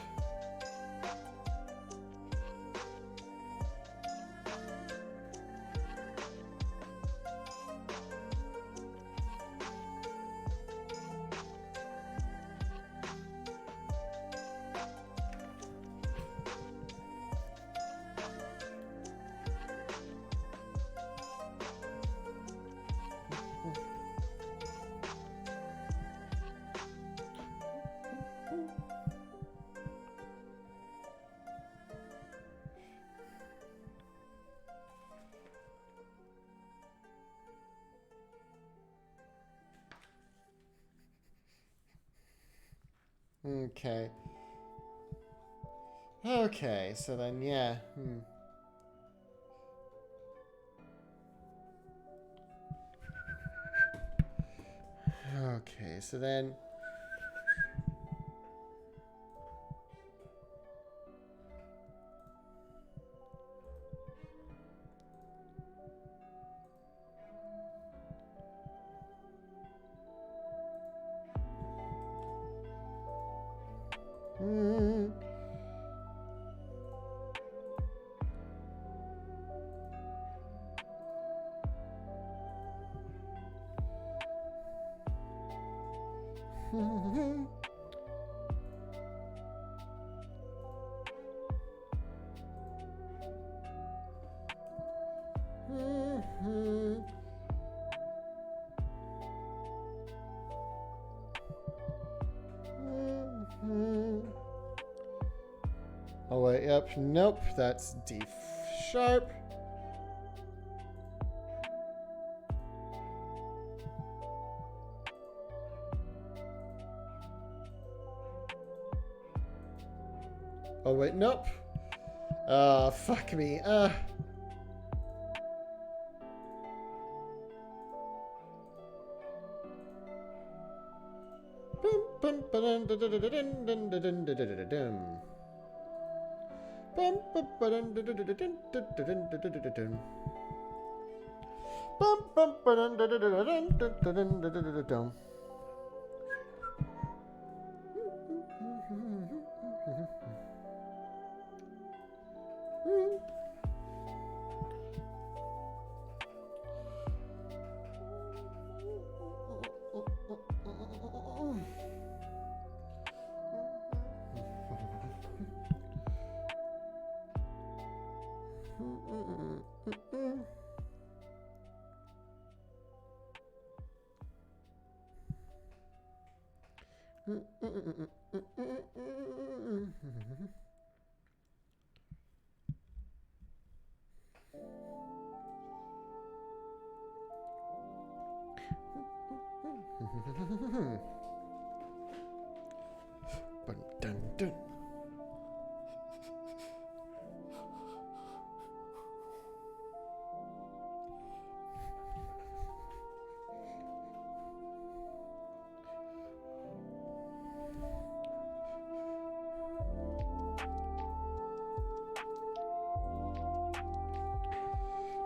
Speaker 1: Okay. Okay, so then, yeah. Okay, so then. Oh wait, yep, nope, that's D sharp. Oh wait, nope. Fuck me.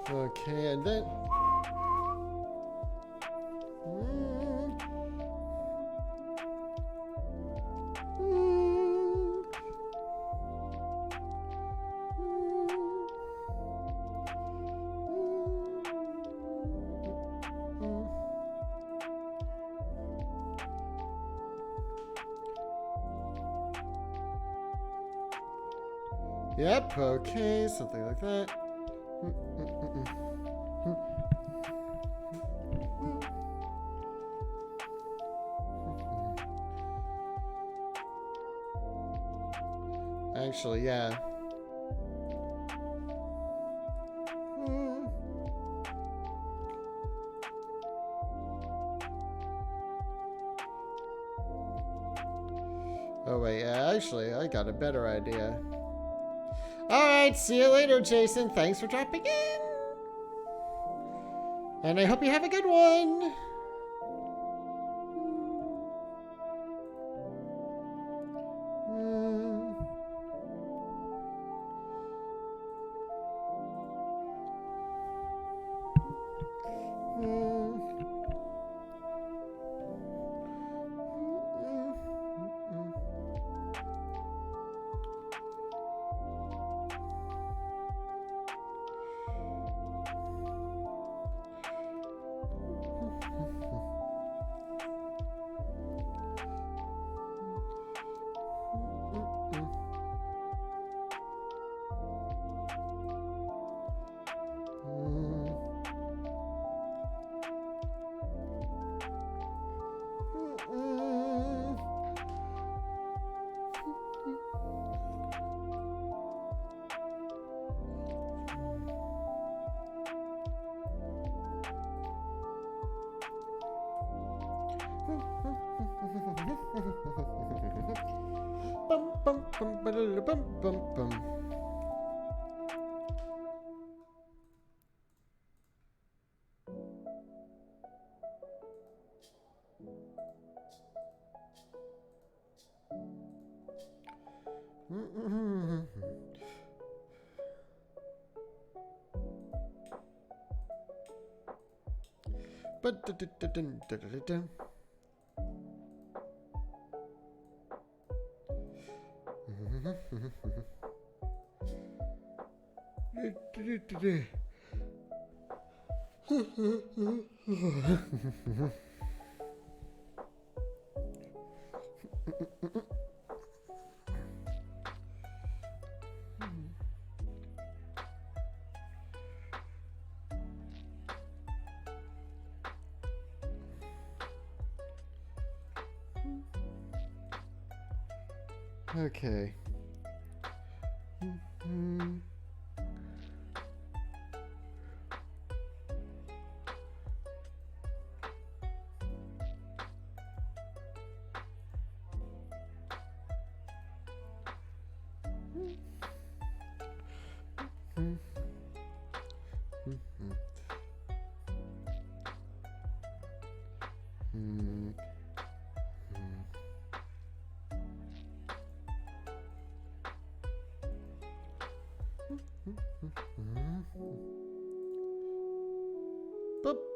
Speaker 1: Okay, and then. Yep, okay, something like that. Actually, yeah. Oh wait, yeah, actually, I got a better idea. Alright, see you later, Jason. Thanks for dropping in. And I hope you have a good one. Okay. Bum,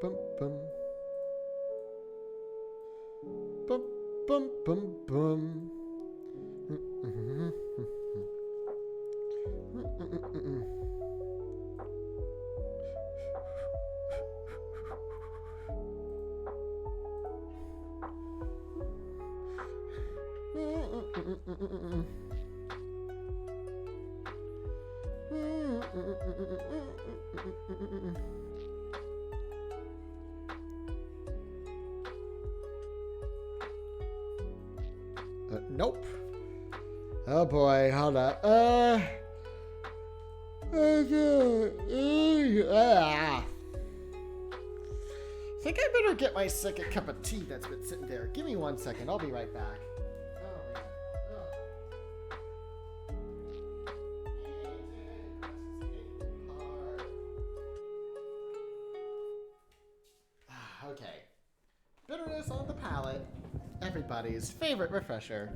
Speaker 1: bum, bum. Bum, bum, bum, bum. Nope. Oh boy, hold up. Think I better get my second cup of tea that's been sitting there. Give me 1 second. I'll be right back. Okay. Bitterness on the palate. Everybody's favorite refresher.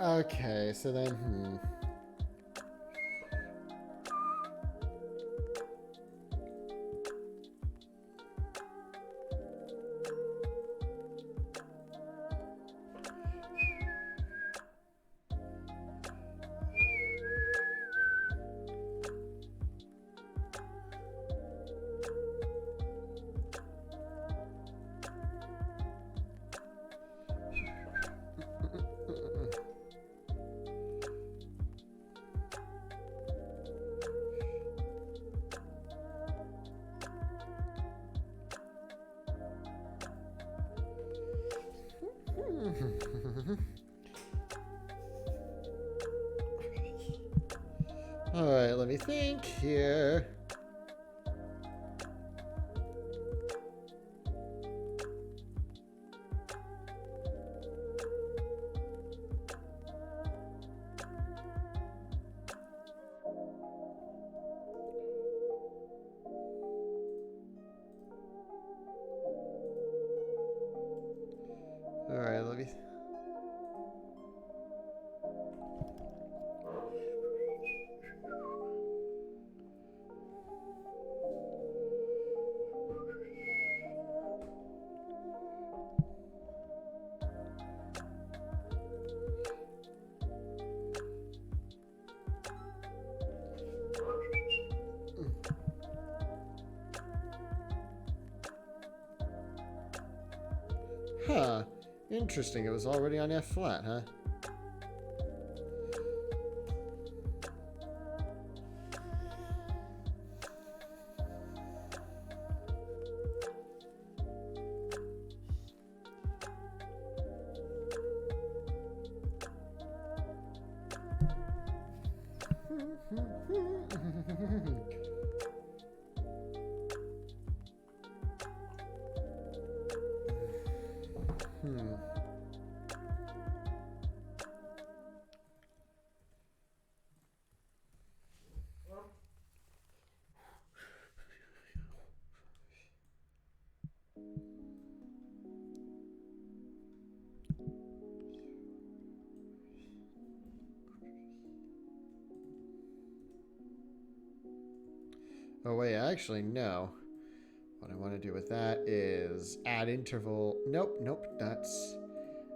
Speaker 1: Okay, so then, all right, let me think here. All right, let me. Huh. Interesting. It was already on F flat, huh? Oh, wait, actually, no. What I want to do with that is add interval. Nope, nope, that's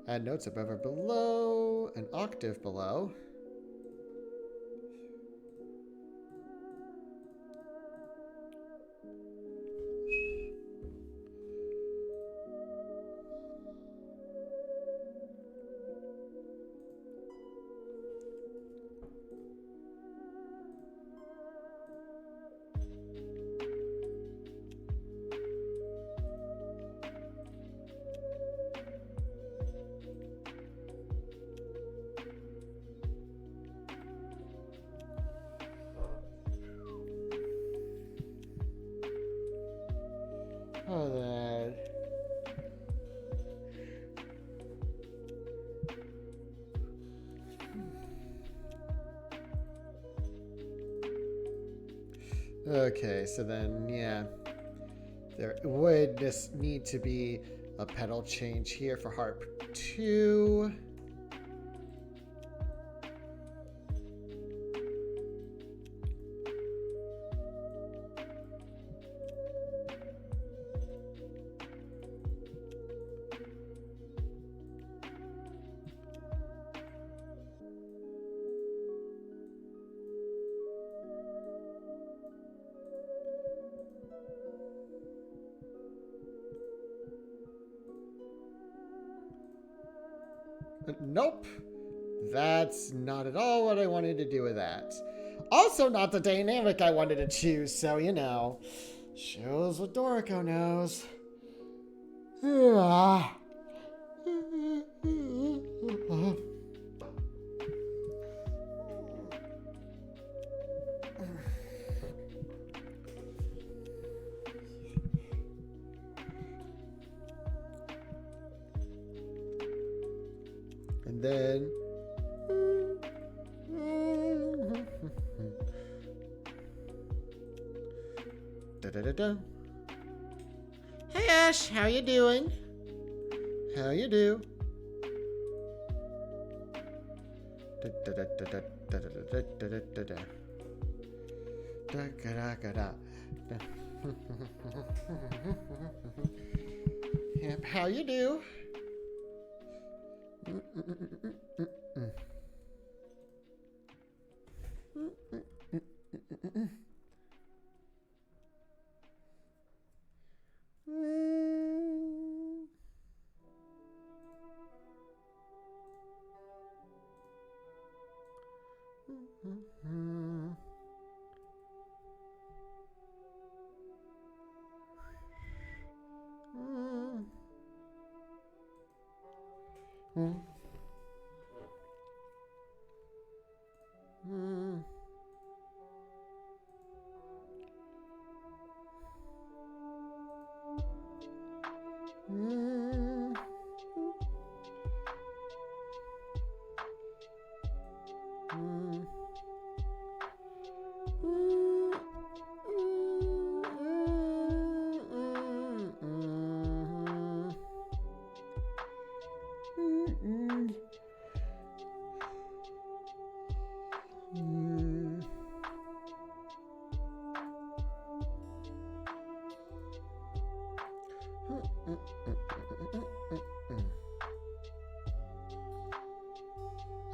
Speaker 1: add notes above or below, an octave below. Oh, that. Okay, so then, yeah. There would just need to be a pedal change here for harp 2. Nope. That's not at all what I wanted to do with that. Also not the dynamic I wanted to choose, so you know. Shows what Dorico knows. And then da-da-da-da. Hey Ash, how you doing? How you do? Da-da-da-da-da-da-da-da-da-da-da. Da-ga-da-ga-da. Yep, how you do?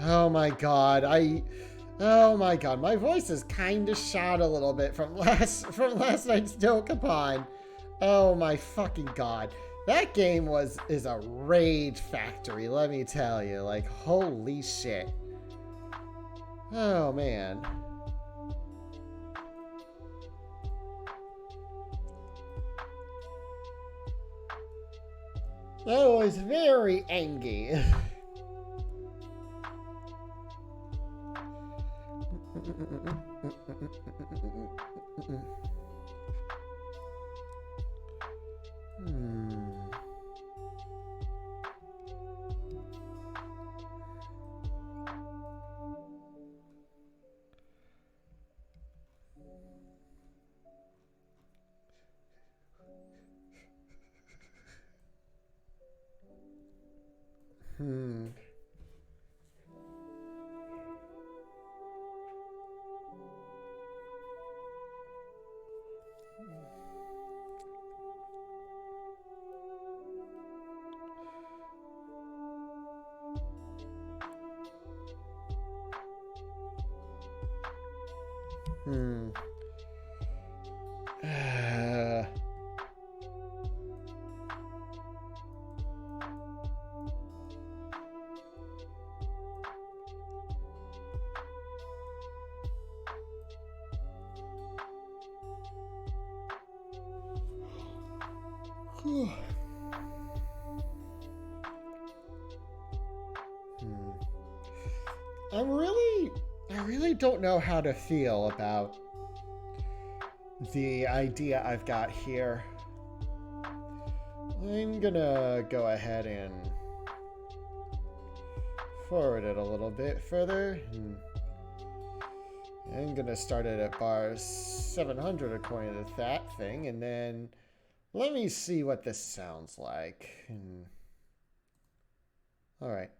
Speaker 1: Oh my god, oh my god, my voice is kind of shot a little bit from last night's Dokapon. Oh my fucking god. That game is a rage factory, let me tell you. Like, holy shit. Oh man. That was very angry. I really don't know how to feel about the idea I've got here. I'm gonna go ahead and forward it a little bit further. I'm gonna start it at bar 700 according to that thing, and then let me see what this sounds like. All right.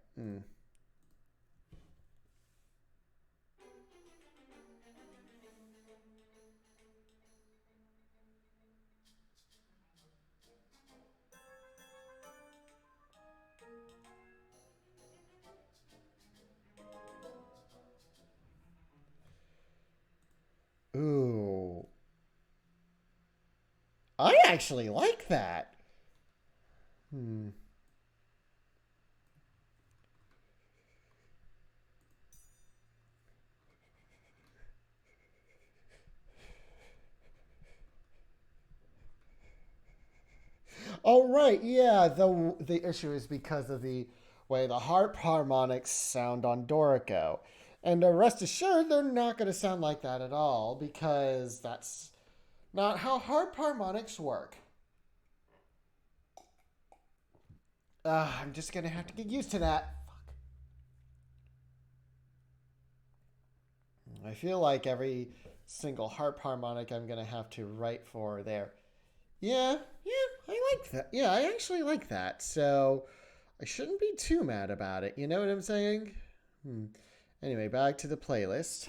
Speaker 1: Ooh. I actually like that. Oh right, yeah. The issue is because of the way the harp harmonics sound on Dorico, and rest assured, they're not going to sound like that at all because that's not how harp harmonics work. I'm just gonna have to get used to that. Fuck. I feel like every single harp harmonic I'm gonna have to write for there. Yeah, I like that. Yeah, I actually like that. So I shouldn't be too mad about it. You know what I'm saying? Anyway, back to the playlist.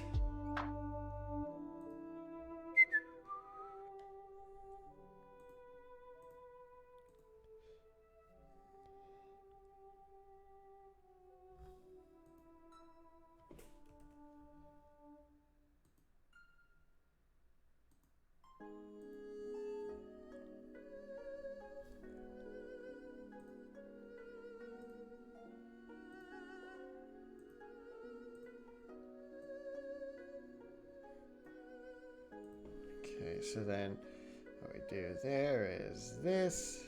Speaker 1: Okay, so then what we do there is this.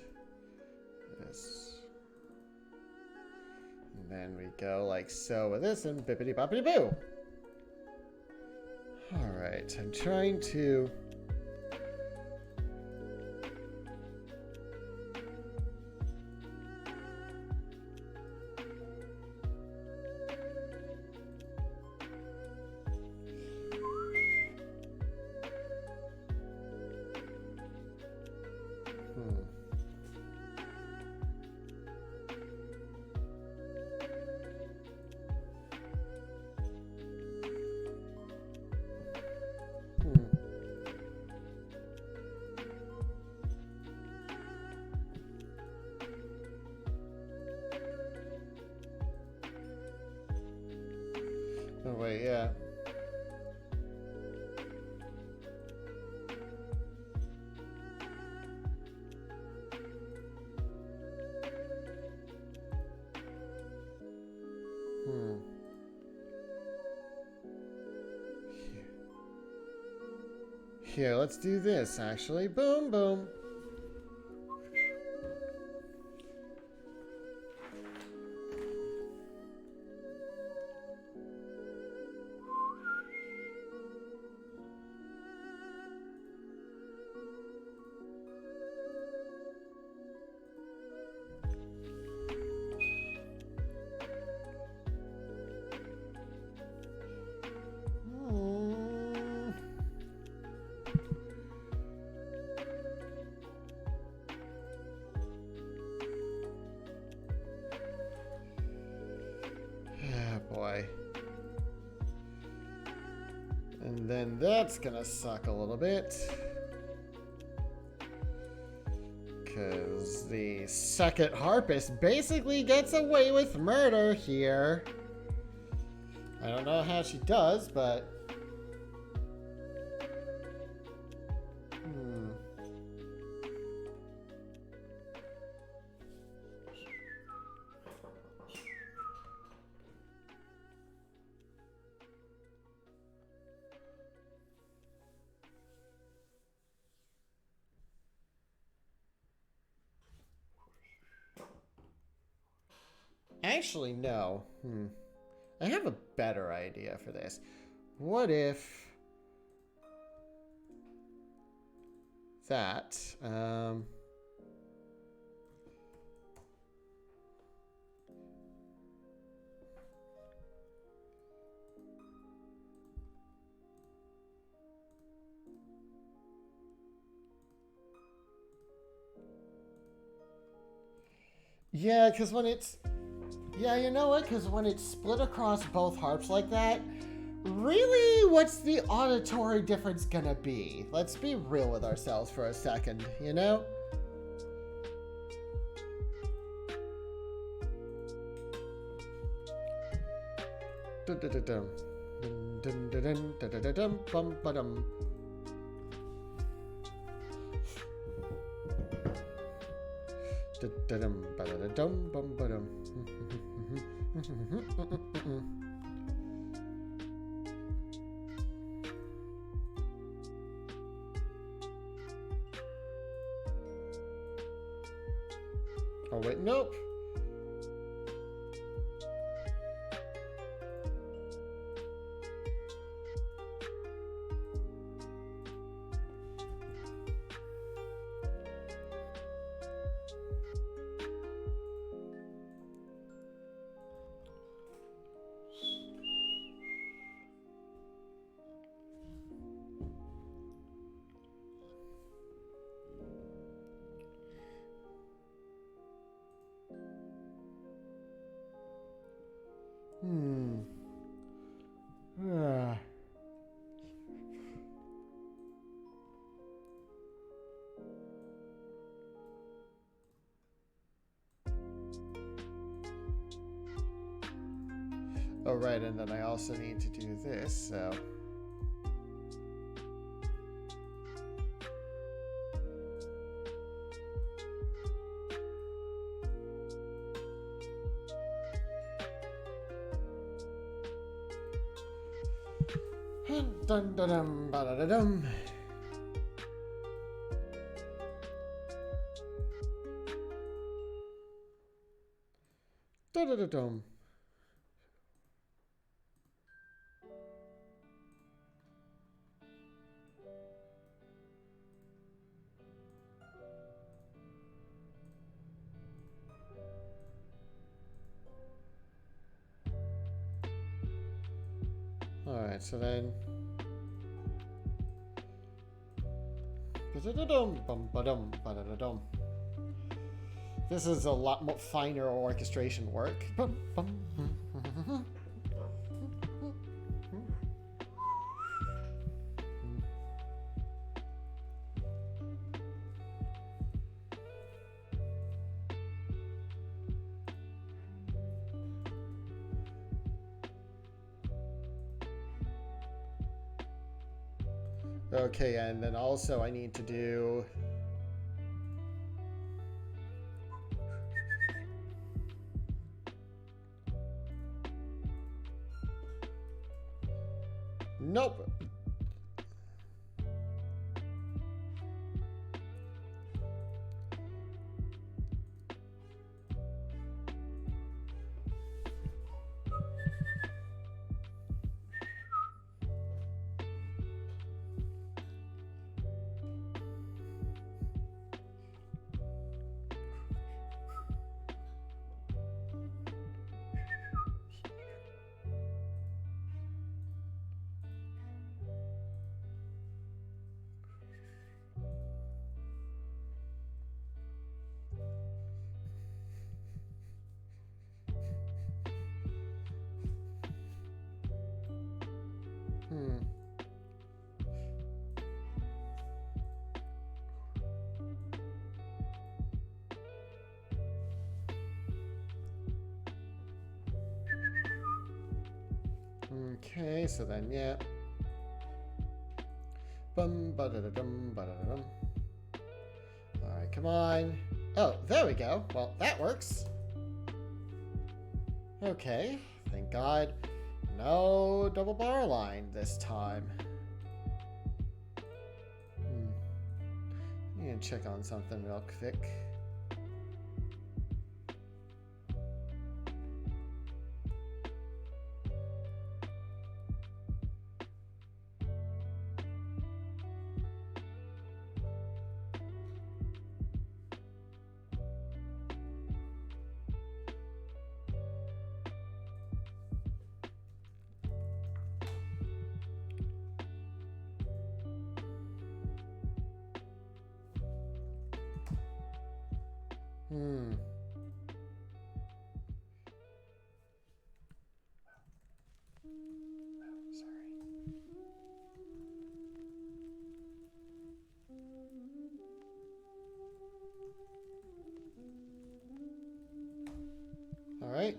Speaker 1: And then we go like so with this and bippity boppity boo. Alright, I'm trying to. Oh wait, yeah. Here, let's do this actually. Boom, boom. Boy. And then that's gonna suck a little bit. Because the second harpist basically gets away with murder here. I don't know how she does, but... Actually, no. I have a better idea for this. What if that, Yeah, because when it's... Yeah, you know what? Because when it's split across both harps like that, really, what's the auditory difference gonna be? Let's be real with ourselves for a second, you know? Dun-dun-dun-dun. Dun-dun-dun-dun, dun-dun-dun-dun, bum-ba-dum. Dun-dun-dum, ba-da-da-dum, bum-ba-dum. Oh, wait, nope. Ah. Oh, right, and then I also need to do this, so... Dun dun dum ba da da dum. Da da da dum. Alright, so then... Ba-da-da-dum, bum-ba-dum, ba-da-da-dum. This is a lot more finer orchestration work. Bum, bum. Okay, and then also I need to do... Nope. Okay, so then, yeah. Bum ba da da dum ba da da dum. Alright, come on. Oh, there we go. Well, that works. Okay, thank God. No double bar line this time. I need to check on something real quick. right.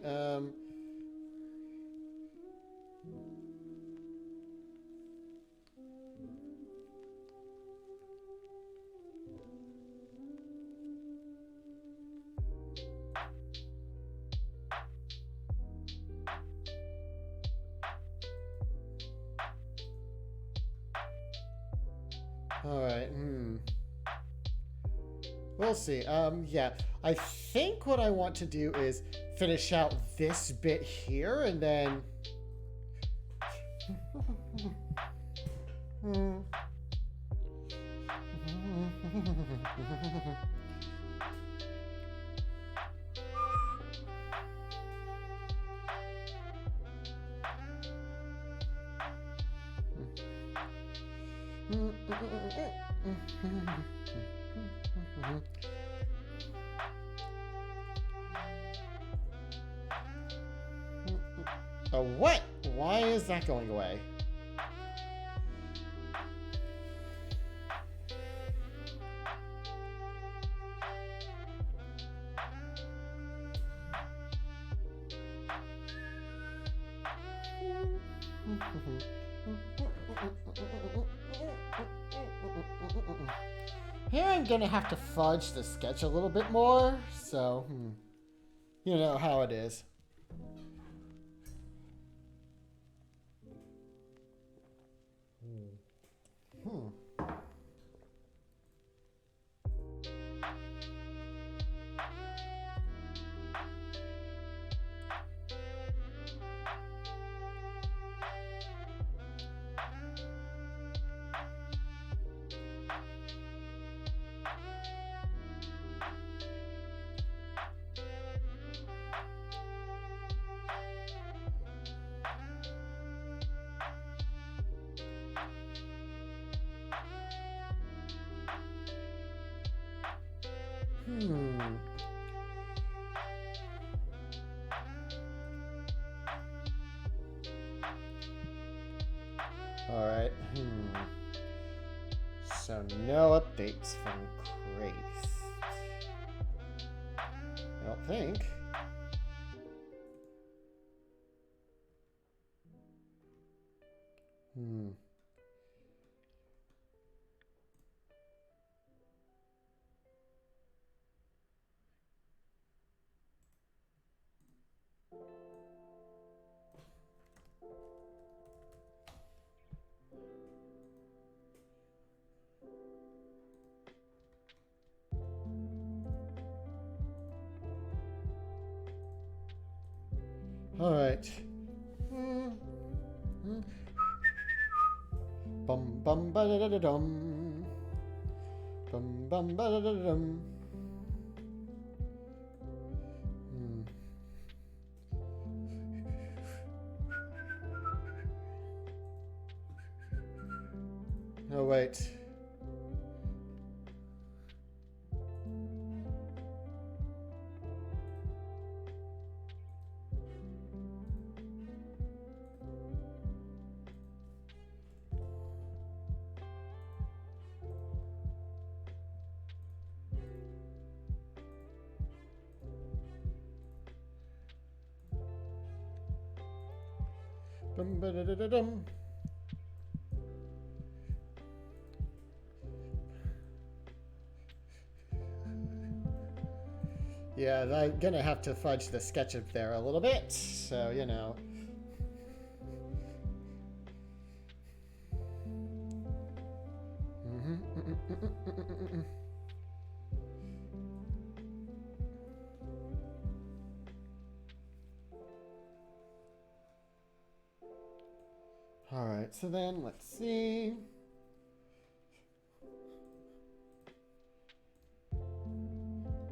Speaker 1: All right. We'll see. Yeah. I think what I want to do is finish out this bit here and then. Oh, what? Why is that going away? Here I'm gonna have to fudge the sketch a little bit more, so, you know how it is. Alright. So no updates from Grace. I don't think. All right. Bum bum ba da da dum. Bum bum ba da da dum. Oh wait. Bum ba da da da dum. Yeah, I'm gonna have to fudge the sketch up there a little bit, so you know. All right, so then let's see.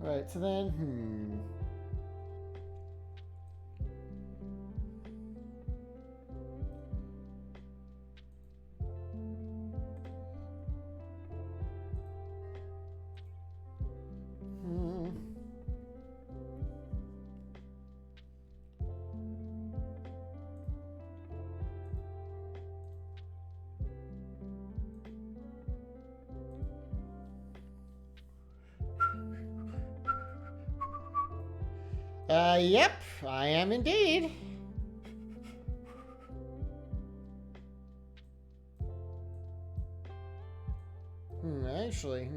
Speaker 1: All right, so then, Yep, I am indeed. Actually,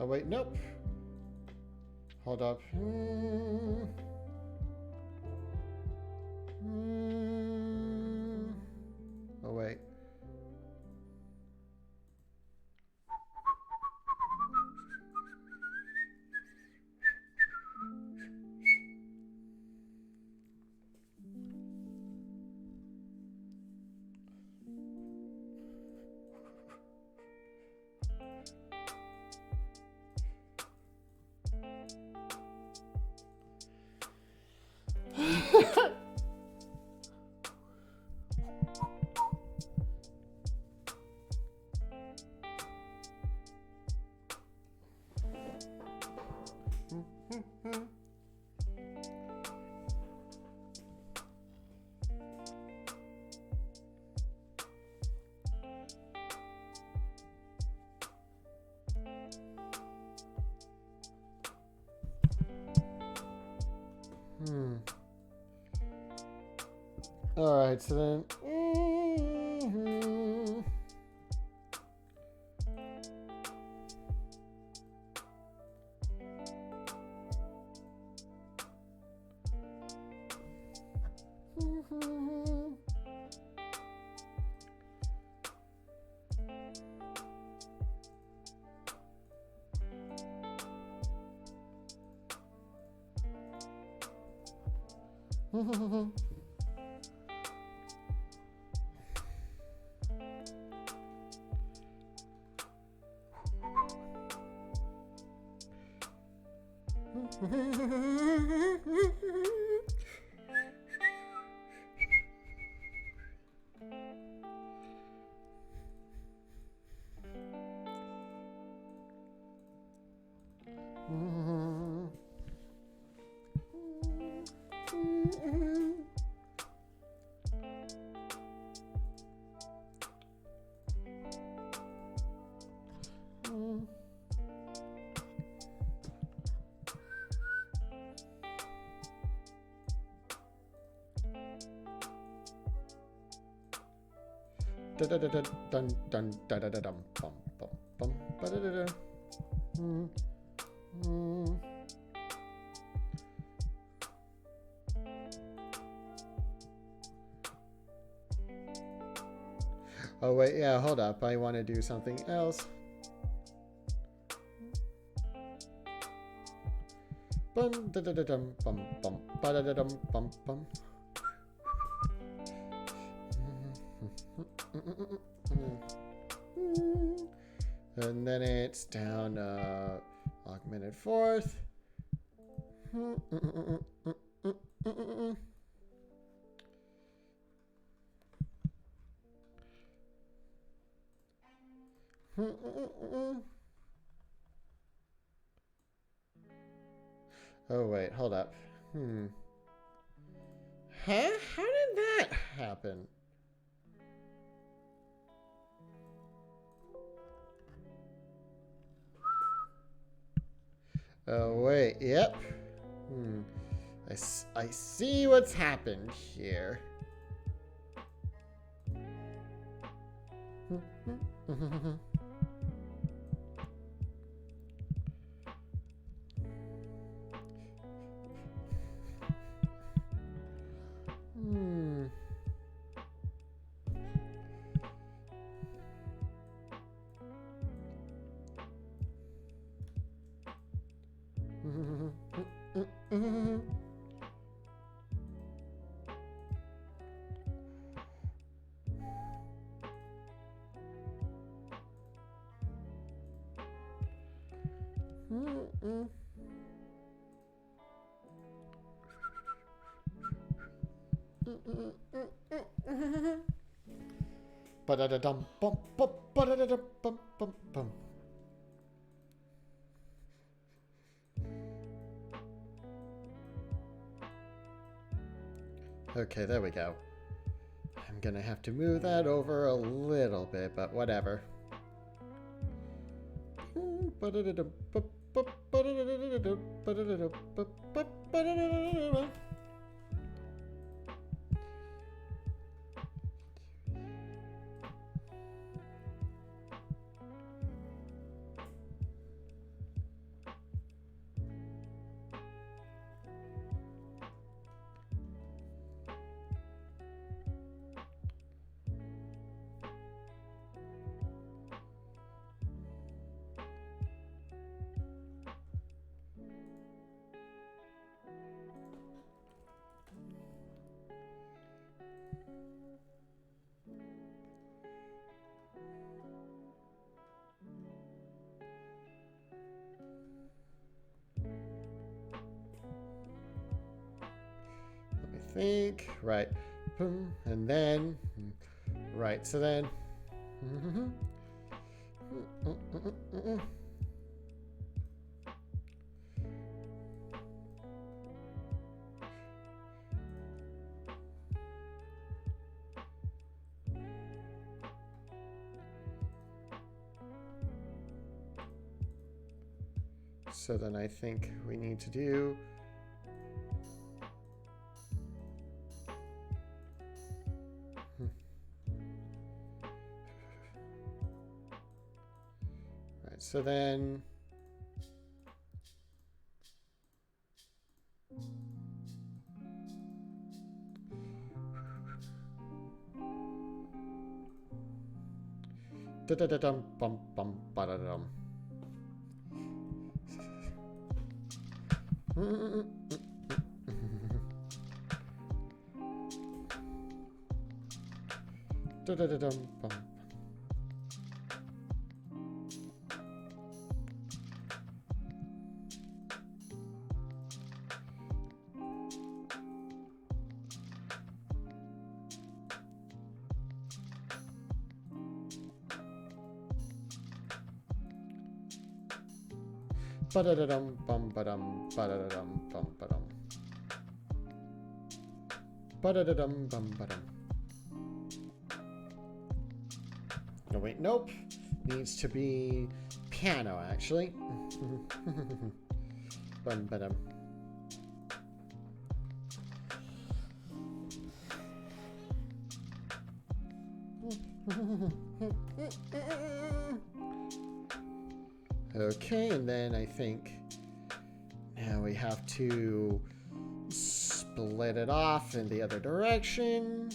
Speaker 1: Oh, wait, nope. Hold up. Oh, wait. Alright, so then... Oh, wait, yeah, hold up. I want to do something else. Bum, da da da dum, bum, bum, ba da da dum, bum, bum. And then it's down augmented fourth. Oh, wait, hold up. Huh? How did that happen? Oh, wait, yep. I see what's happened here. Ba-da-da-dum, bum, bum, ba-da-da-dum, bum, bum, bum. Okay, there we go. I'm gonna have to move that over a little bit, but whatever. Let me think. Right. And then. Right. So then. So then I think we need to do. Right, so then. Da-da-da-dum, bum, bum, ba-da-dum. Da-da-da-dum, bum. Ba-da-da-dum, bum, ba-dum, ba-da-da-dum, bum, ba-dum. Ba-da-da-dum, bum, ba-dum. No, wait, nope. Needs to be piano, actually. Bum, ba-dum. Okay, and then I think now we have to split it off in the other direction.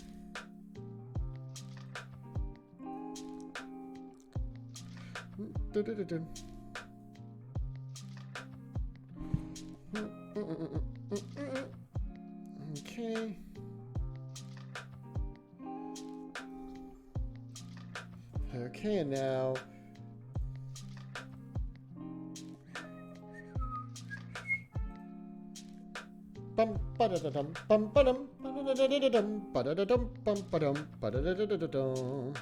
Speaker 1: Okay. Okay, and now bum ba-da-da-dum bum ba-dum ba-da-da-da-da-dum ba-da-da-dum bum ba-dum ba-da-da-da-da-dum.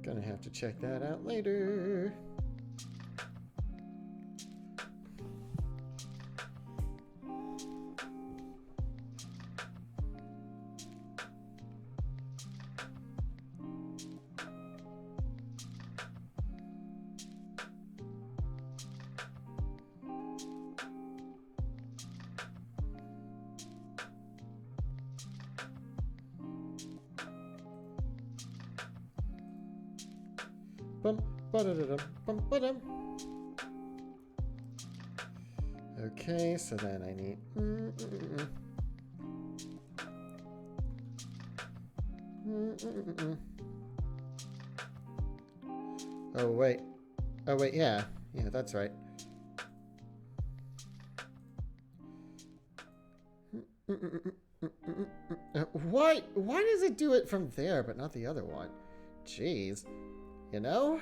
Speaker 1: Gonna have to check that out later. Bum ba-da-da-dum bum ba-dum. Okay, so then I need. Oh wait. Oh wait, yeah. Yeah, that's right. Why does it do it from there but not the other one? Jeez. You know?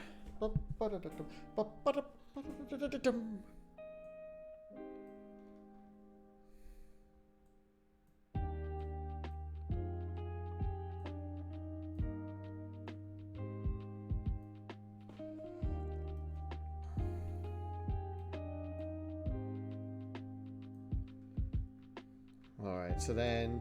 Speaker 1: All right, so then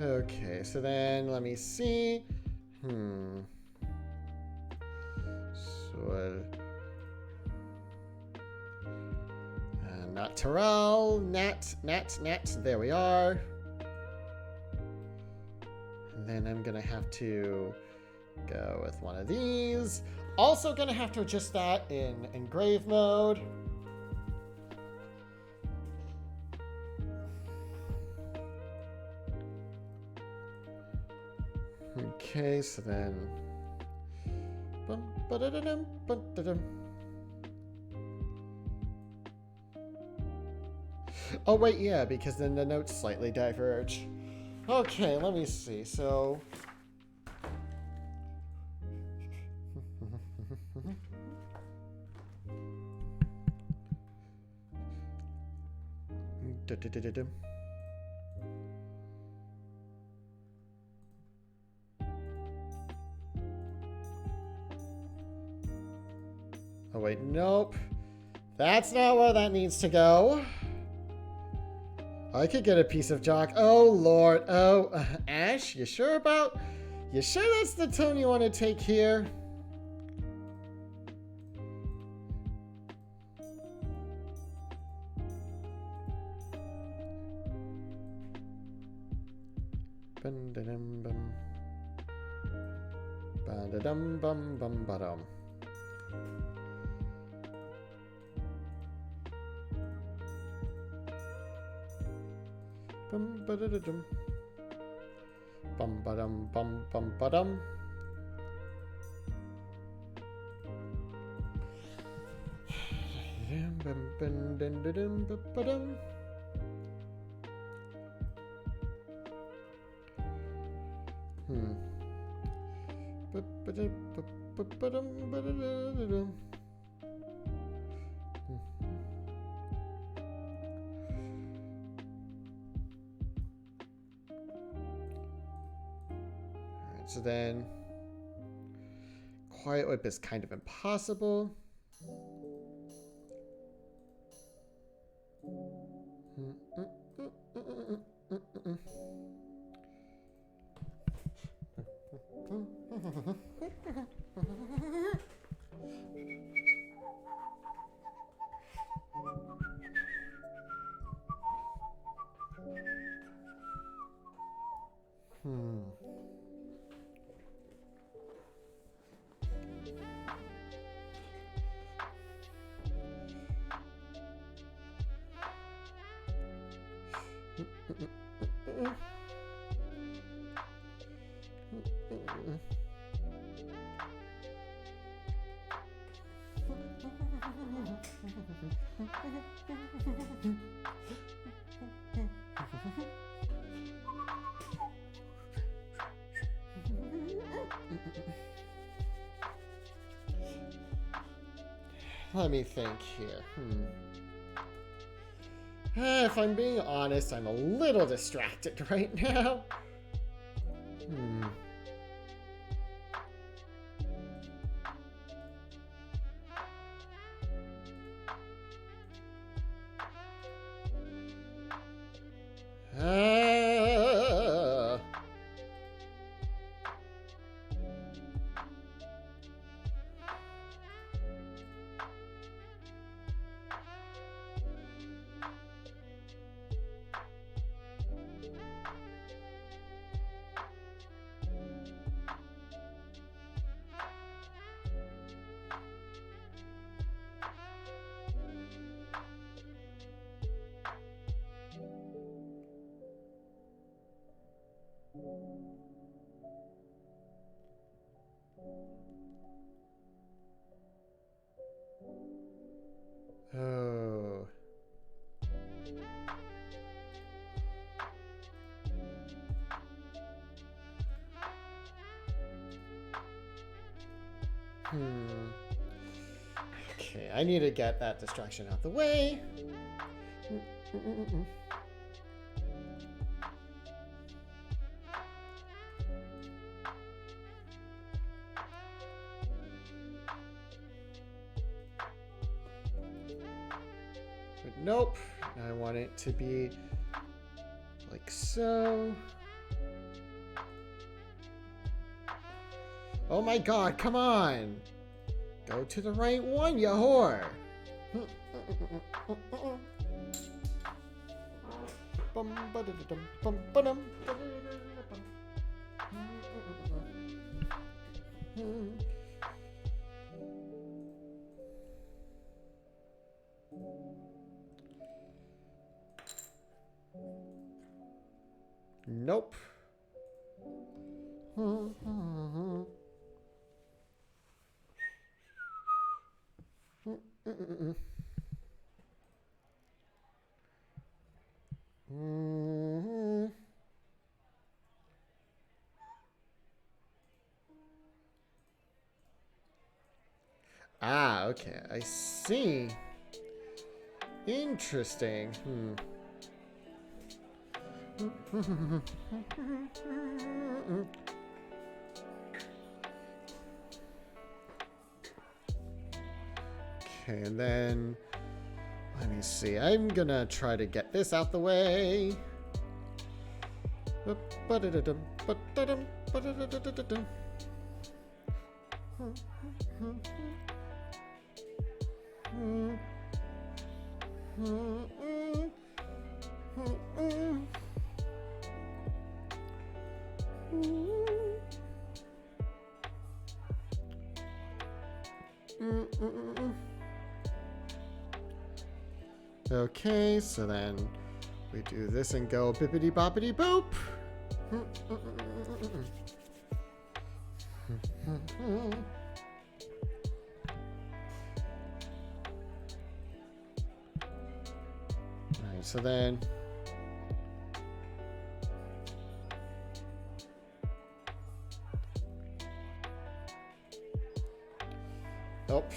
Speaker 1: okay, so then let me see. So not Terrell, Nat. There we are. And then I'm gonna have to go with one of these. Also gonna have to adjust that in engrave mode. Okay, so then oh wait, yeah, because then the notes slightly diverge. Okay, let me see. So oh wait, nope. That's not where that needs to go. I could get a piece of Jock. Oh lord. Oh, Ash, you sure that's the tone you want to take here? Bum-da-dum-bum. Ba-da-dum-bum-bum-ba-dum. Bum-ba-da-da-dum. Bum-ba-dum-bum-bum-ba-dum. Bum-bum-bum-dum-dum-ba-ba-dum. Ba-ba-da-ba-ba-dum-ba-da-da-da-dum. Alright, so then Quiet Whip is kind of impossible. Let me think here. If I'm being honest, I'm a little distracted right now. Oh. Okay, I need to get that distraction out the way. But nope, I want it to be like so. Oh my god, come on! Go to the right one, you whore! Nope. Ah, okay, I see. Interesting. Okay, and then let me see. I'm gonna try to get this out the way. Okay, so then we do this and go bippity boppity boop. Alright, so then nope.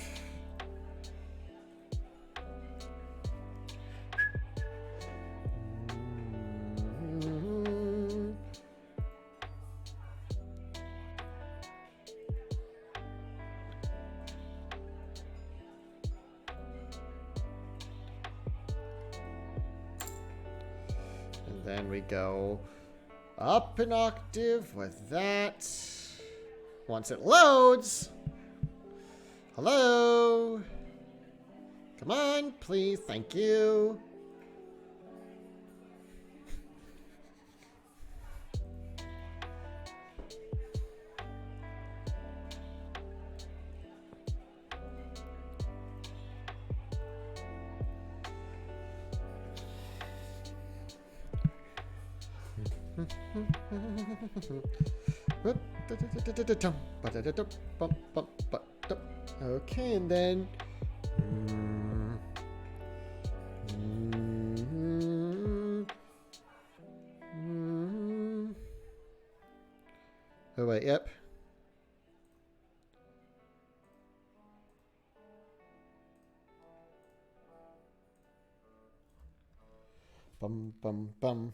Speaker 1: Then we go up an octave with that. Once it loads. Hello? Come on, please. Thank you. Okay, and then oh wait, yep. Bum bum bum.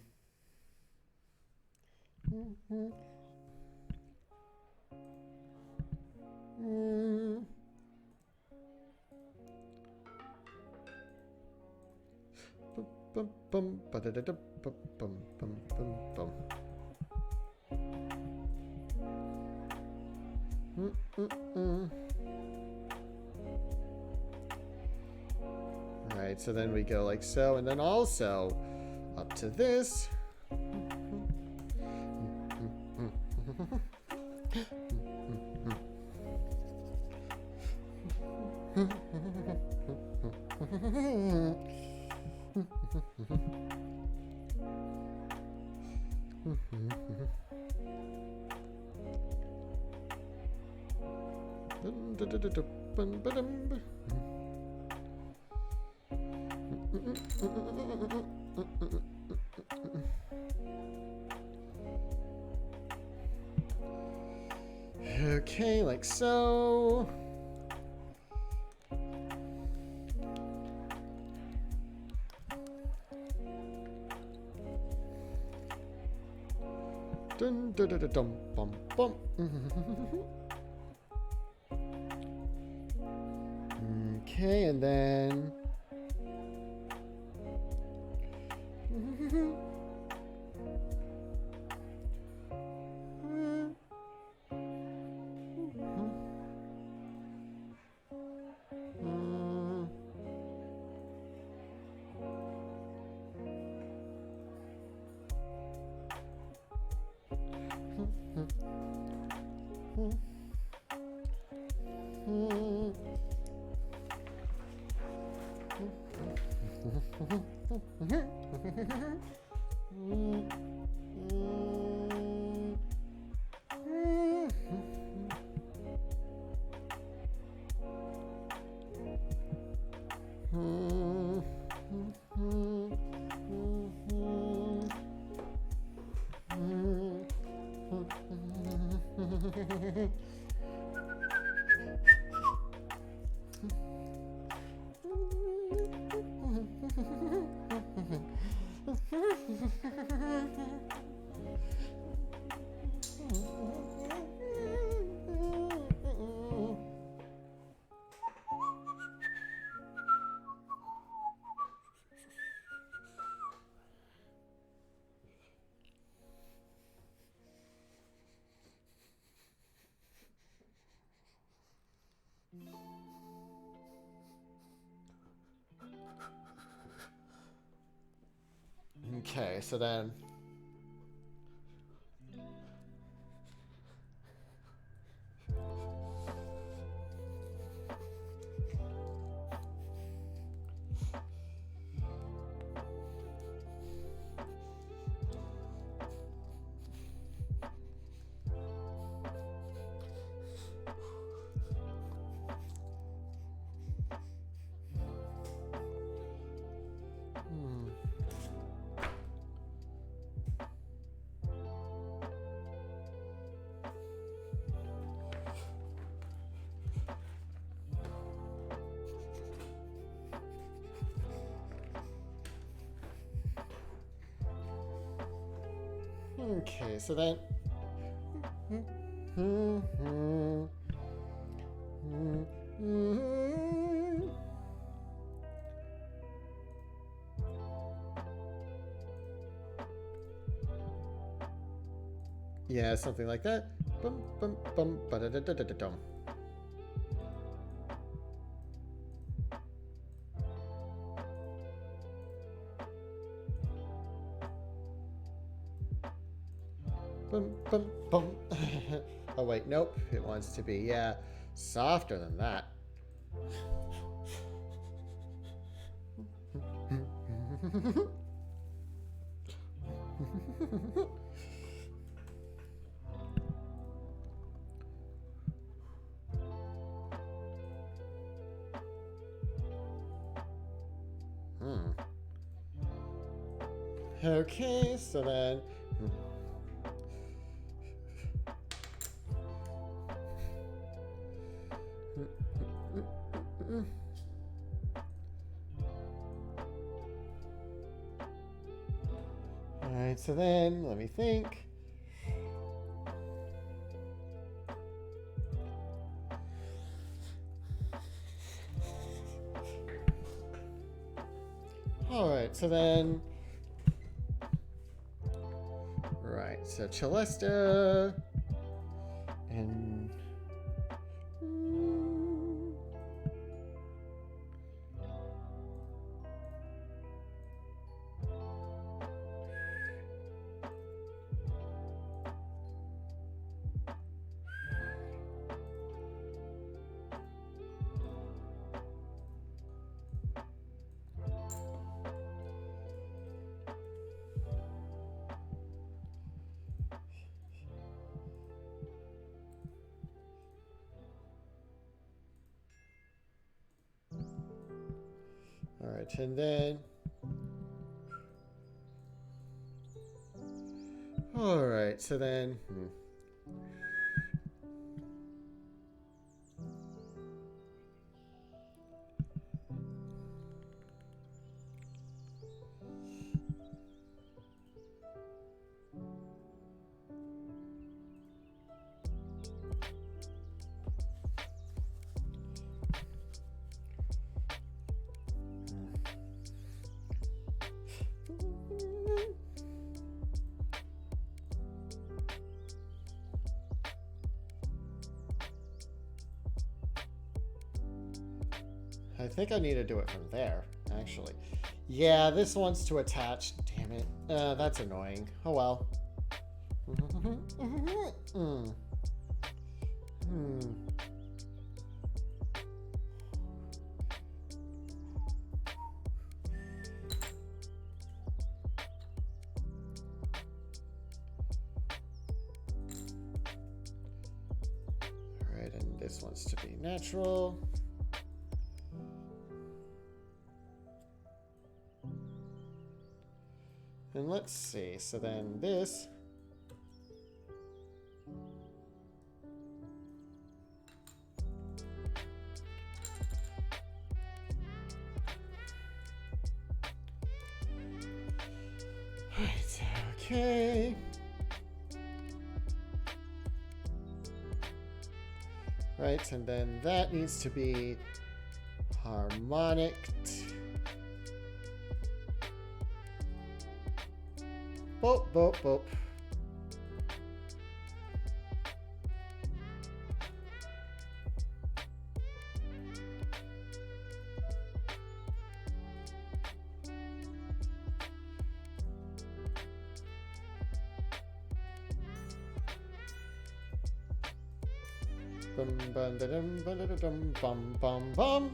Speaker 1: Bum bum ba-da-da-da, bum bum bum bum bum. Alright, so then we go like so, and then also up to this. Okay, like so. Dun, dun, dun, dun, dum, bum, bum. Okay, and then. Okay, so then. Okay, so then. Yeah, something like that. Bum, bum, bum, ba-da-da-da-da-dum. Bum, bum, bum. Oh, wait, nope. It wants to be, yeah, softer than that. Okay, so then. Alright, so then, let me think. Alright, so then. Right, so Celesta. And. Alright, and then. Alright, so then. I think I need to do it from there, actually. Yeah, this wants to attach. Damn it. That's annoying. Oh well. Alright, and this wants to be natural. And let's see, so then this. Right, okay. Right, and then that needs to be harmonic. Boop, boop, boop. Bum bum da dum ba da dum bum bum bum.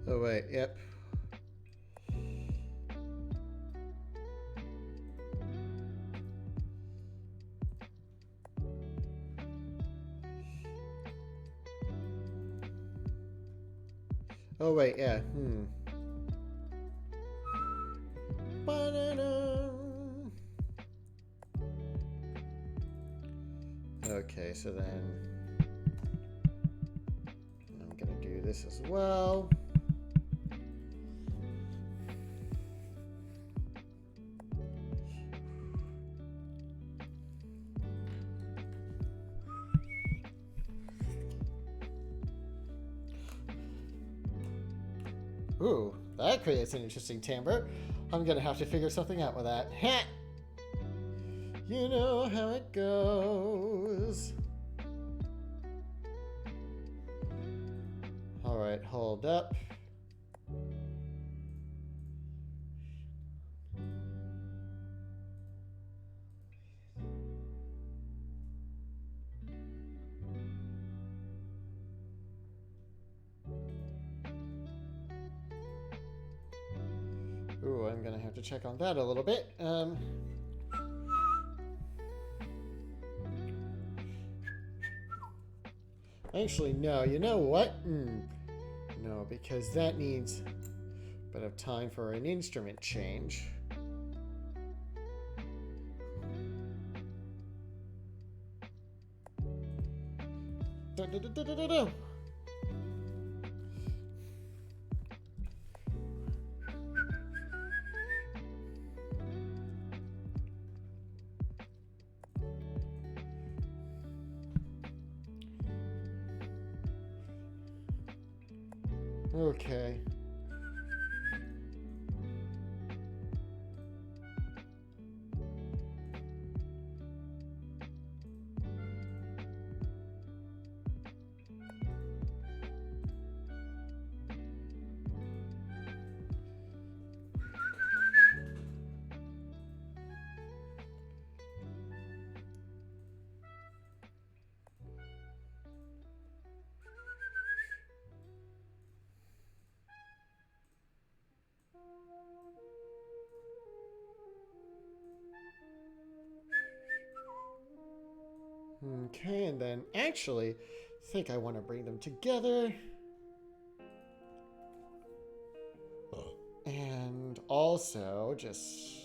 Speaker 1: Oh wait, yep. Oh wait, yeah. Ba-da-da. Okay, so then I'm gonna do this as well. Ooh, that creates an interesting timbre. I'm gonna have to figure something out with that. Ha! You know how it goes. Alright, hold up. Ooh, I'm gonna have to check on that a little bit. Actually, no. You know what? No, because that needs a bit of time for an instrument change. Da-da-da-da-da-da. Okay. Okay, and then actually, think I want to bring them together. And also just...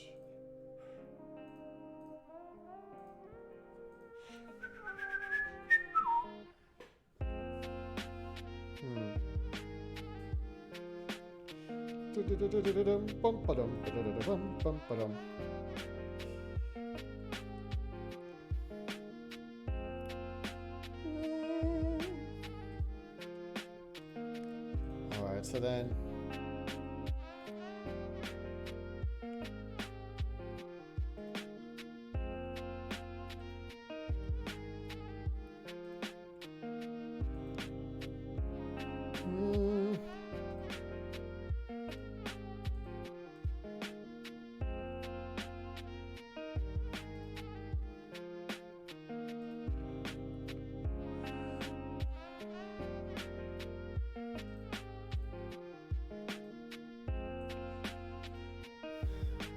Speaker 1: Alright, so then...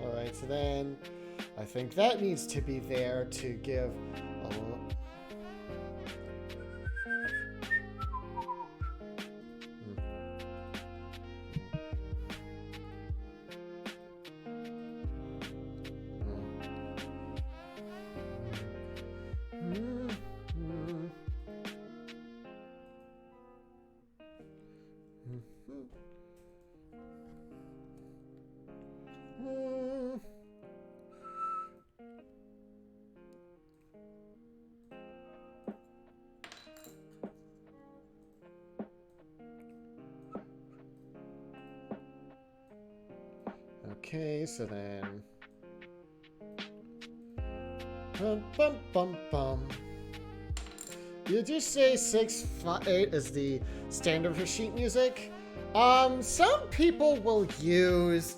Speaker 1: Alright, so then I think that needs to be there to give a little... Okay, so then... Bum, bum, bum, bum. Did you say 6/8 is the standard for sheet music? Some people will use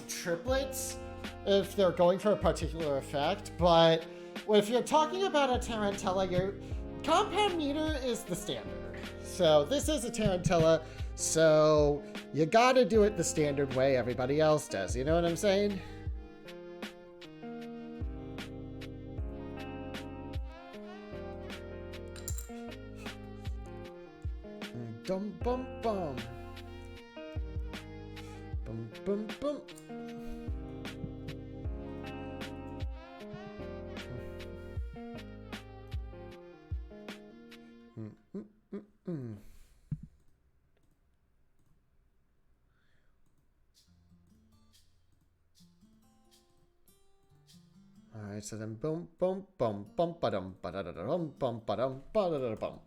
Speaker 1: triplets if they're going for a particular effect, but if you're talking about a tarantella, your compound meter is the standard. So this is a tarantella, so you gotta do it the standard way everybody else does, you know what I'm saying? Dum bum bum. Bum bum bum. All right, so then boom boom bum bum ba dum ba da da dum bum ba dum ba da da bum.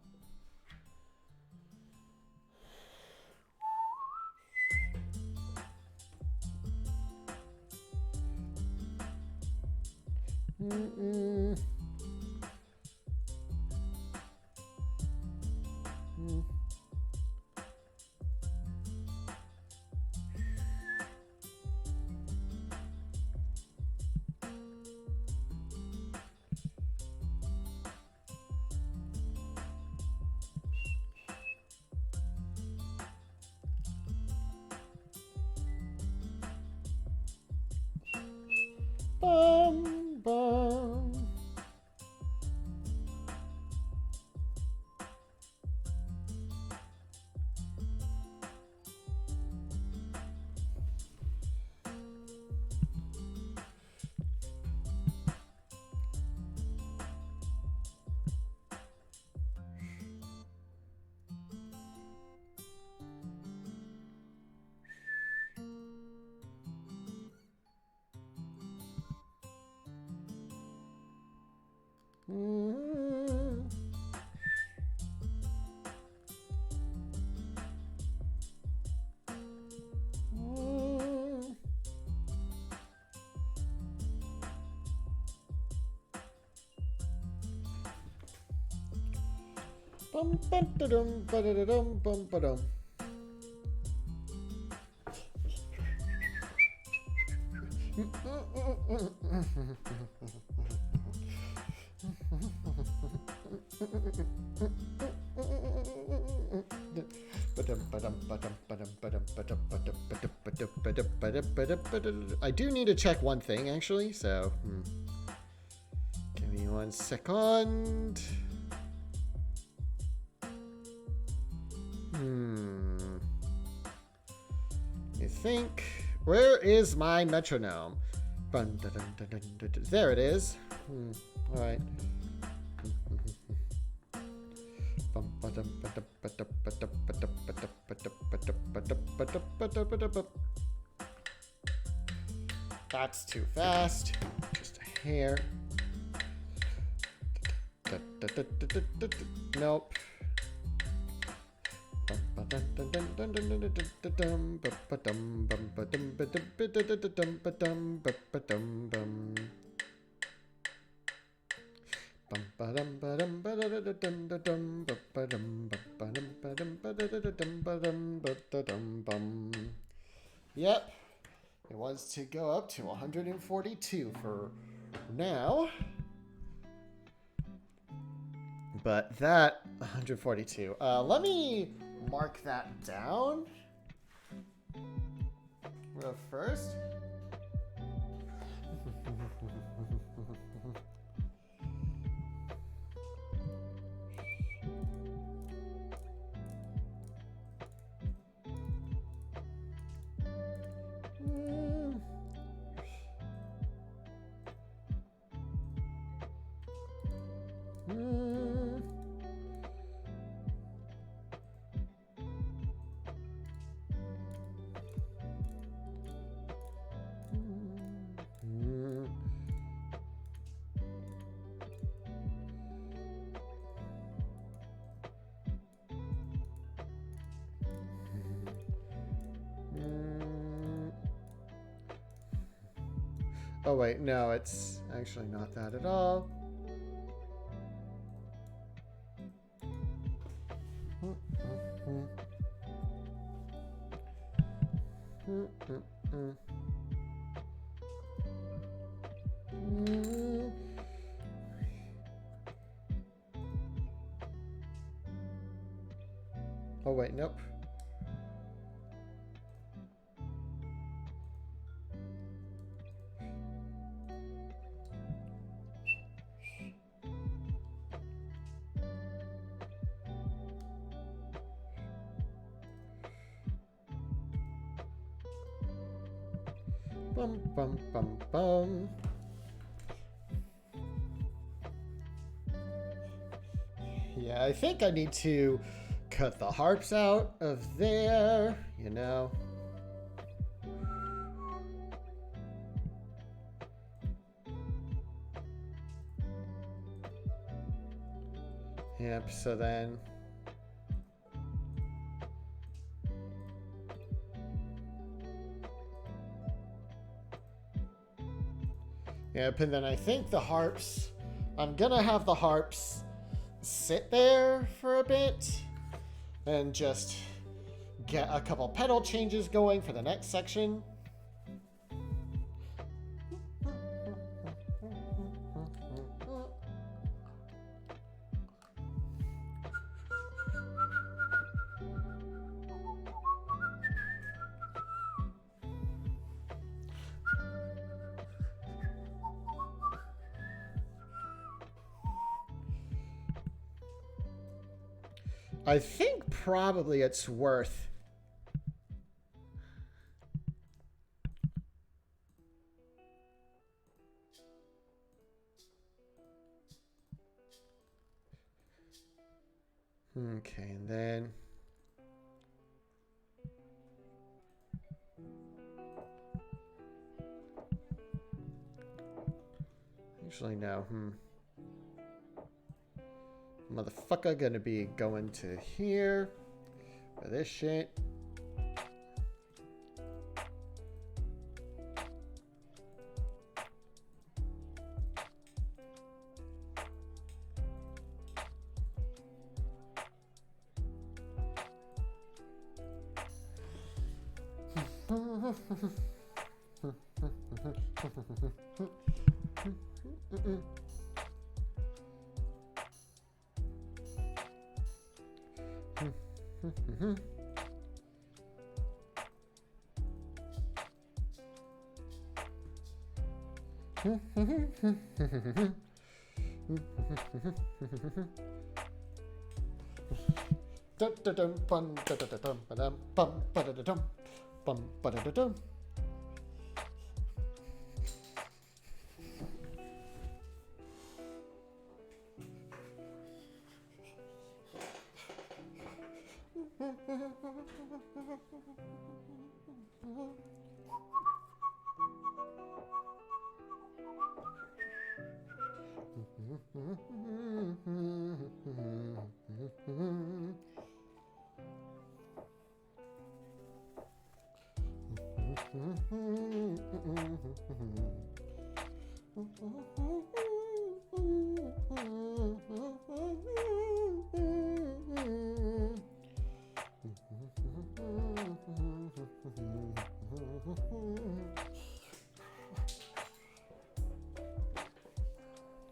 Speaker 1: Bum bum. Bum ba da dum ba da da dum bum ba dum. I do need to check one thing actually, so give me 1 second. You think? Where is my metronome? There it is. All right. That's too fast. Just a hair. Nope. Yep. It wants to go up to 142 for now. But that 142. Let me mark that down real first. Oh wait, no, it's actually not that at all. Oh wait, nope. Bum, bum, bum, bum. Yeah, I think I need to cut the harps out of there, you know. Yep, so then... Yep, and then I think the harps... I'm gonna have the harps sit there for a bit and just get a couple pedal changes going for the next section. I think probably it's worth... Okay, and then... Actually, no. Motherfucker gonna be going to here for this shit.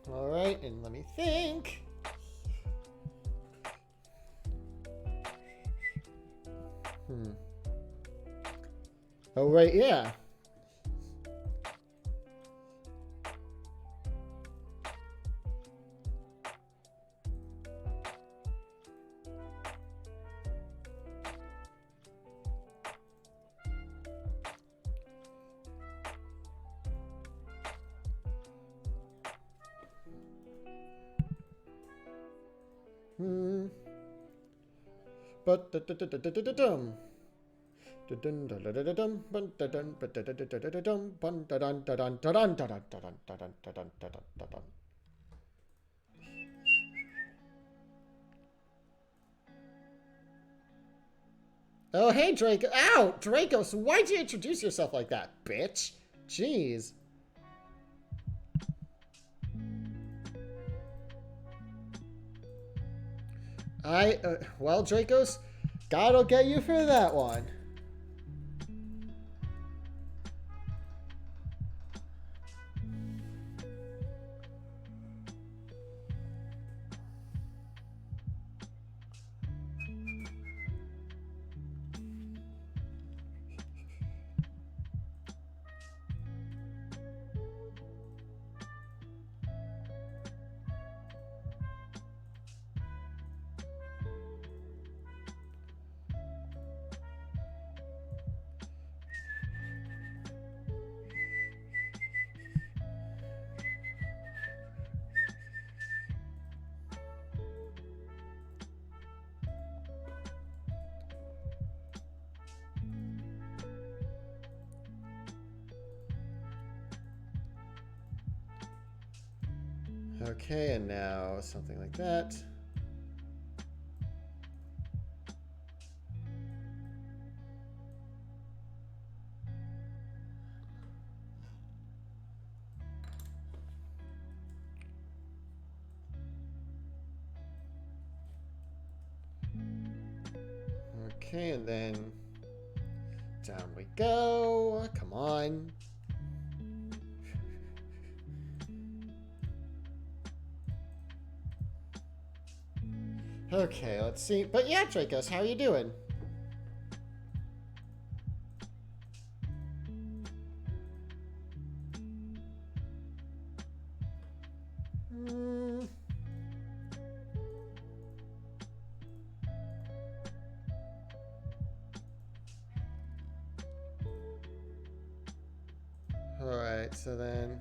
Speaker 1: All right, and let me think. Oh, right, yeah. But oh, hey, Draco. Ow! Draco, so why'd you introduce yourself like that, bitch? Jeez. Well, Dracos, God'll get you for that one. Okay, and now something like that. Okay, and then down we go. Come on. Okay, let's see. But yeah, Dracos, how are you doing? Alright, so then...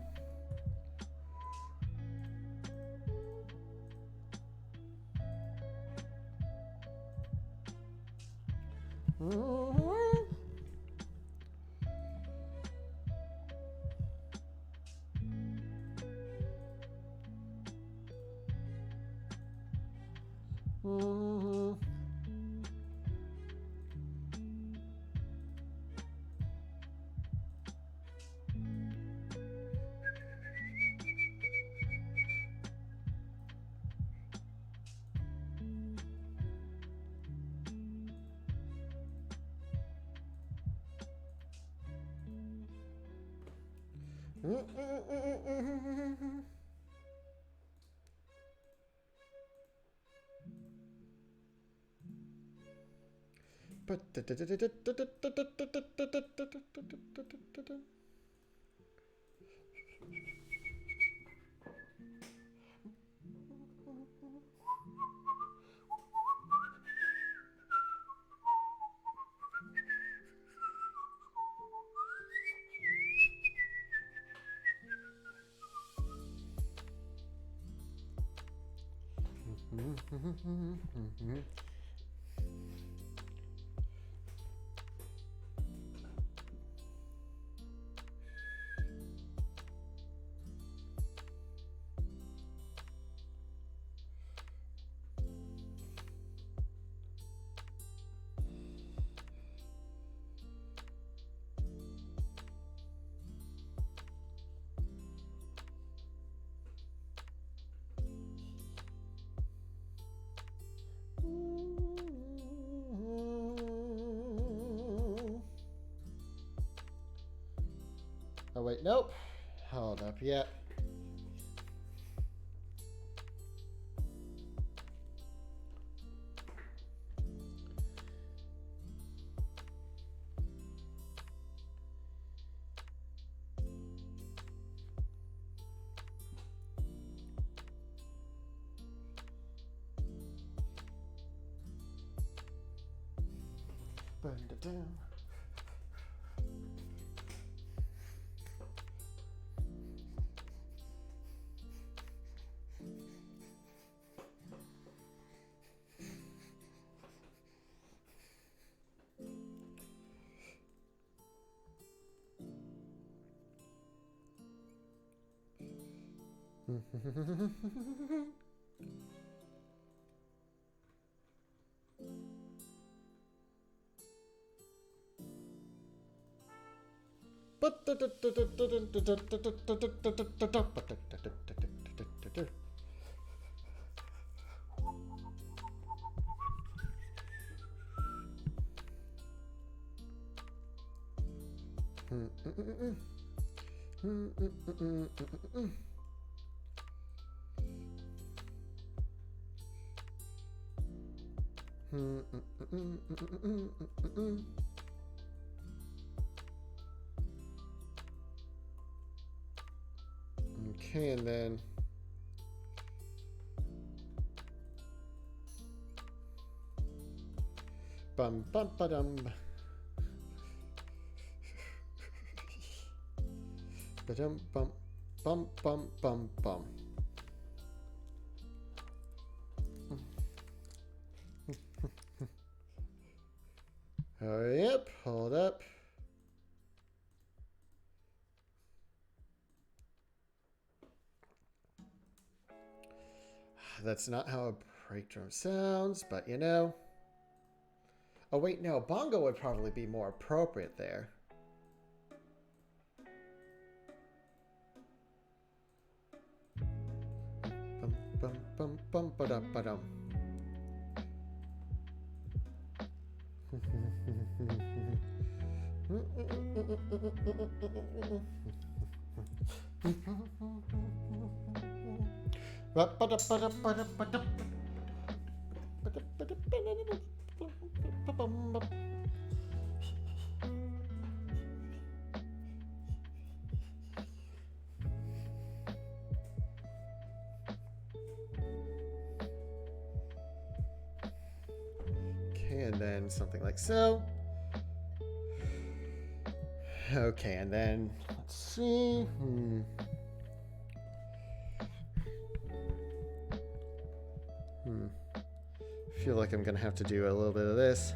Speaker 1: Oh, wait, nope. Hold up, yep. Burn it down. Okay, and then bum bum ba dum ba dum bum bum bum bum bum. Hurry up, hold up. That's not how a break drum sounds, but you know. Oh wait, no, bongo would probably be more appropriate there. Bum bum bum bum ba dum ba dum. Okay, and then something like so. Okay, and then let's see. Feel like I'm gonna have to do a little bit of this.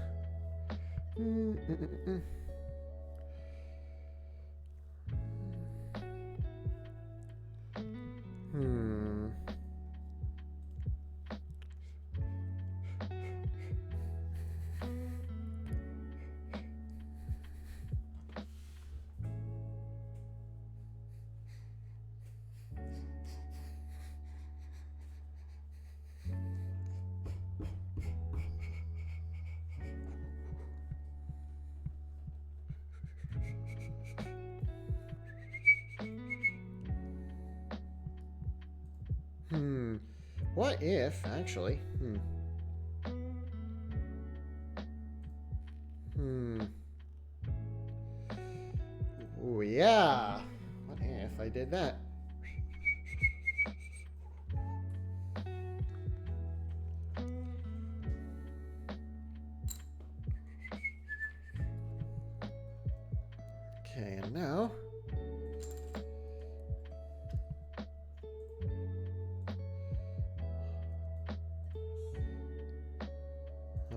Speaker 1: What if, actually? Oh, yeah. What if I did that? Okay, and now...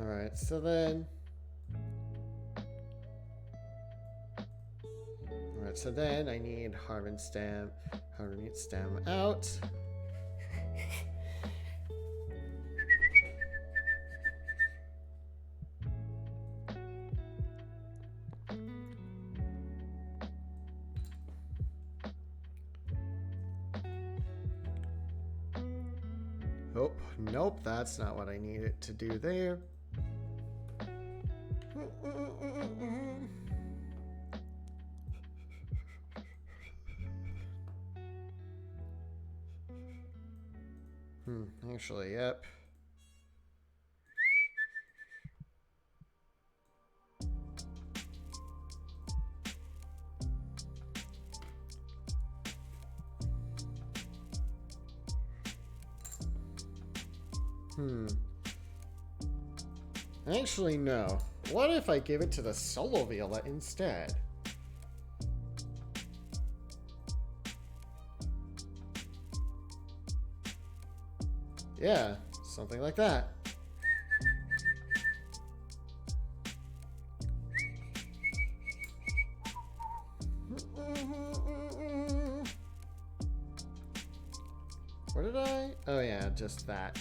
Speaker 1: Alright, so then... Alright, so then I need Harmon stem out. Oh, nope, that's not what I needed to do there. Actually, yep. Actually, no. What if I give it to the solo viola instead? Yeah, something like that. What did I? Oh yeah, just that.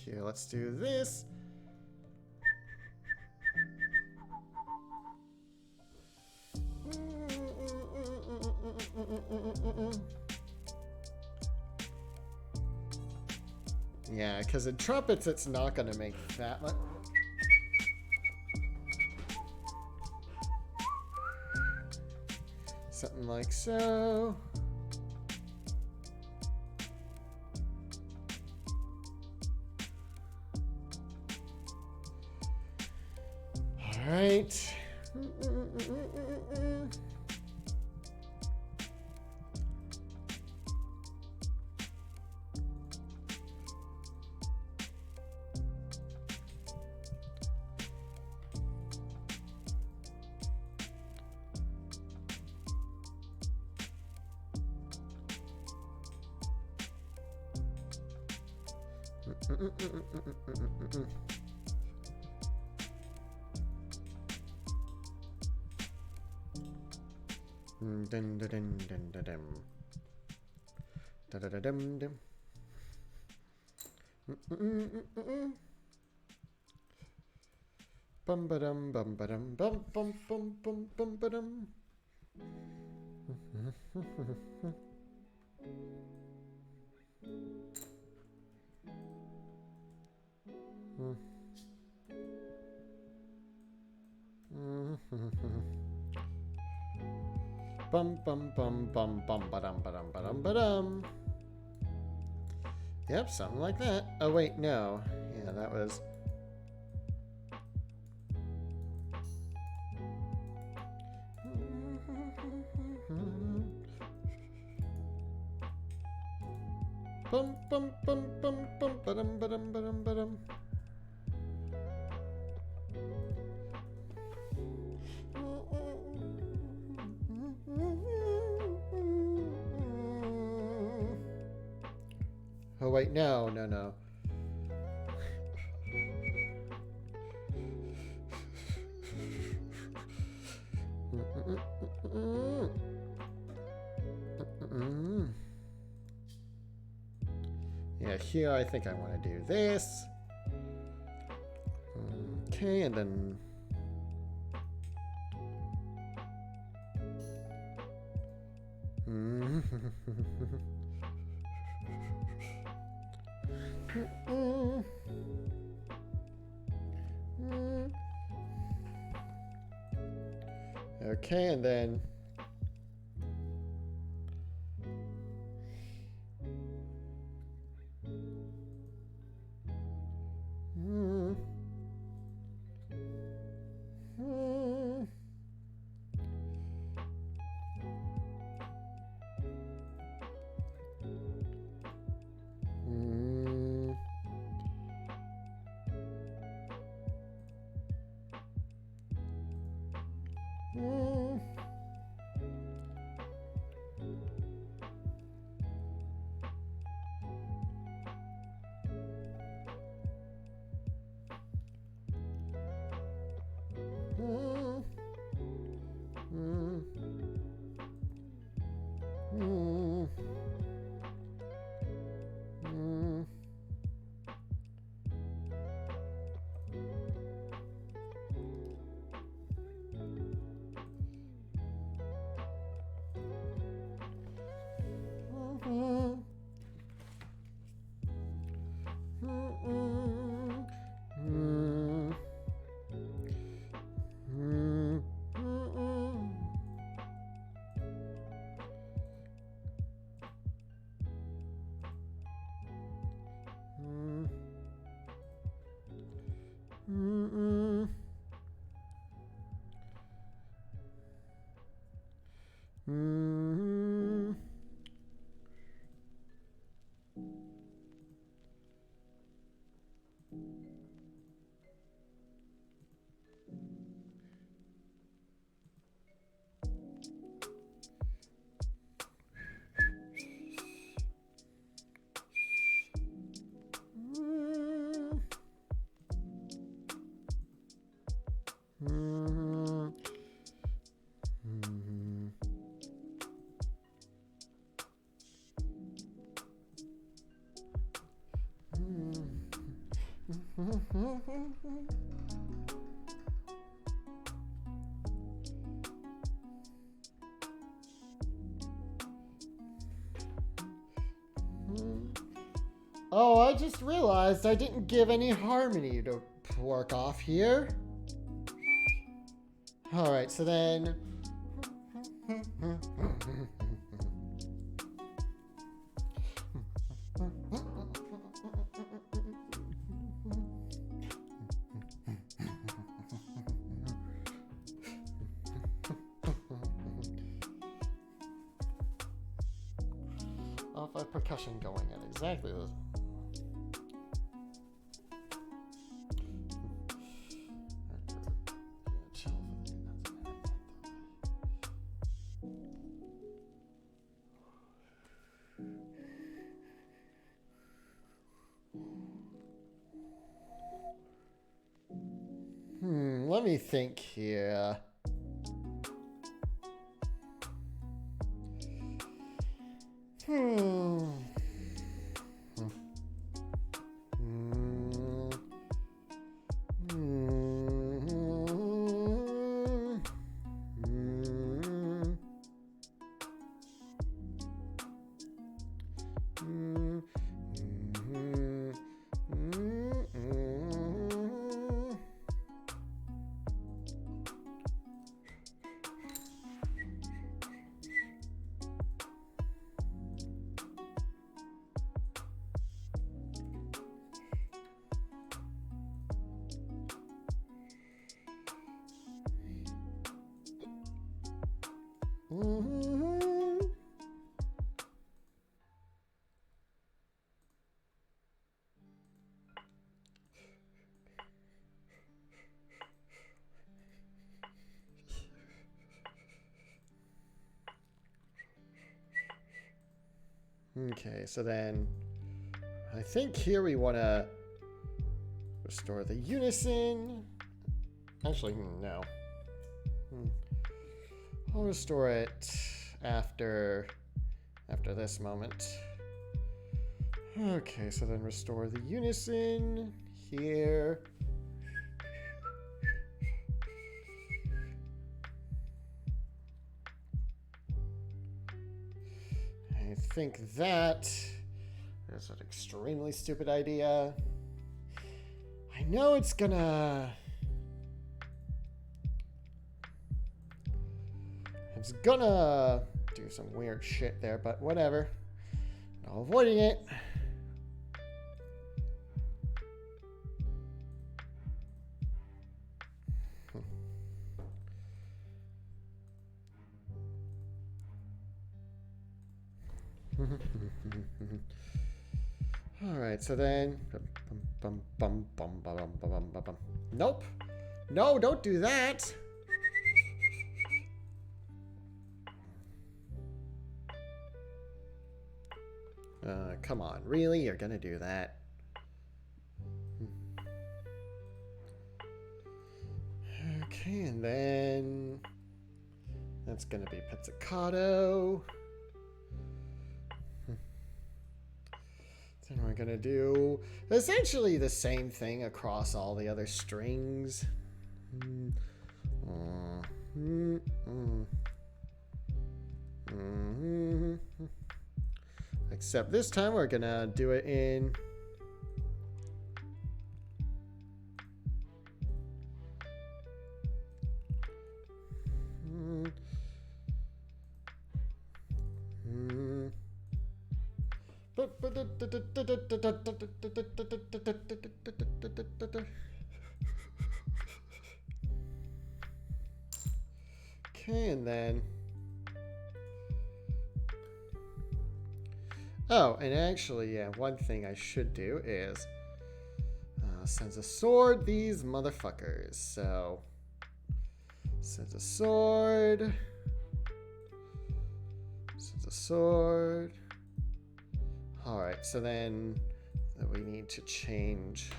Speaker 1: Here, let's do this. Yeah, because in trumpets, it's not going to make that much. Something like so. All right. Dun dun dun dun dun dun. Da da da dum dum. Bum ba dum bum ba dum bum bum bum bum bum ba dum. Bum bum bum bum bum ba dum ba dum ba dum ba dum. Yep, something like that. Oh wait, no. Yeah, that was. Bum bum bum bum bum ba dum ba dum ba dum ba dum. Oh wait, no, no, no. Yeah, here I think I want to do this. Okay, and then... Okay, and then... Hmm. Hmm. Hmm. Hmm. Hmm. Hmm. Hmm. Hmm. Hmm. Hmm. Hmm. Oh, I just realized I didn't give any harmony to work off here. Alright, so then... Off my percussion going at exactly this. Let me think here. Hmm. Okay, so then I think here we want to restore the unison. Actually, no. I'll restore it after this moment. Okay, so then restore the unison here. I think that is an extremely stupid idea. I know it's gonna do some weird shit there, but whatever. No avoiding it. All right, so then, nope, no, don't do that. Come on, really? You're gonna do that? Okay, and then that's gonna be pizzicato. Then we're gonna do essentially the same thing across all the other strings. Except this time we're gonna do it in okay, and then oh, and actually, yeah, one thing I should do is sends a sword these motherfuckers. So sends a sword. Sends a sword. Alright, so then we need to change.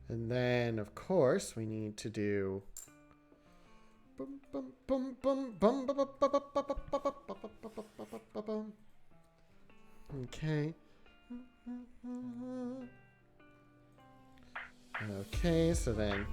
Speaker 1: And then, of course, we need to do. Okay. Okay, so then.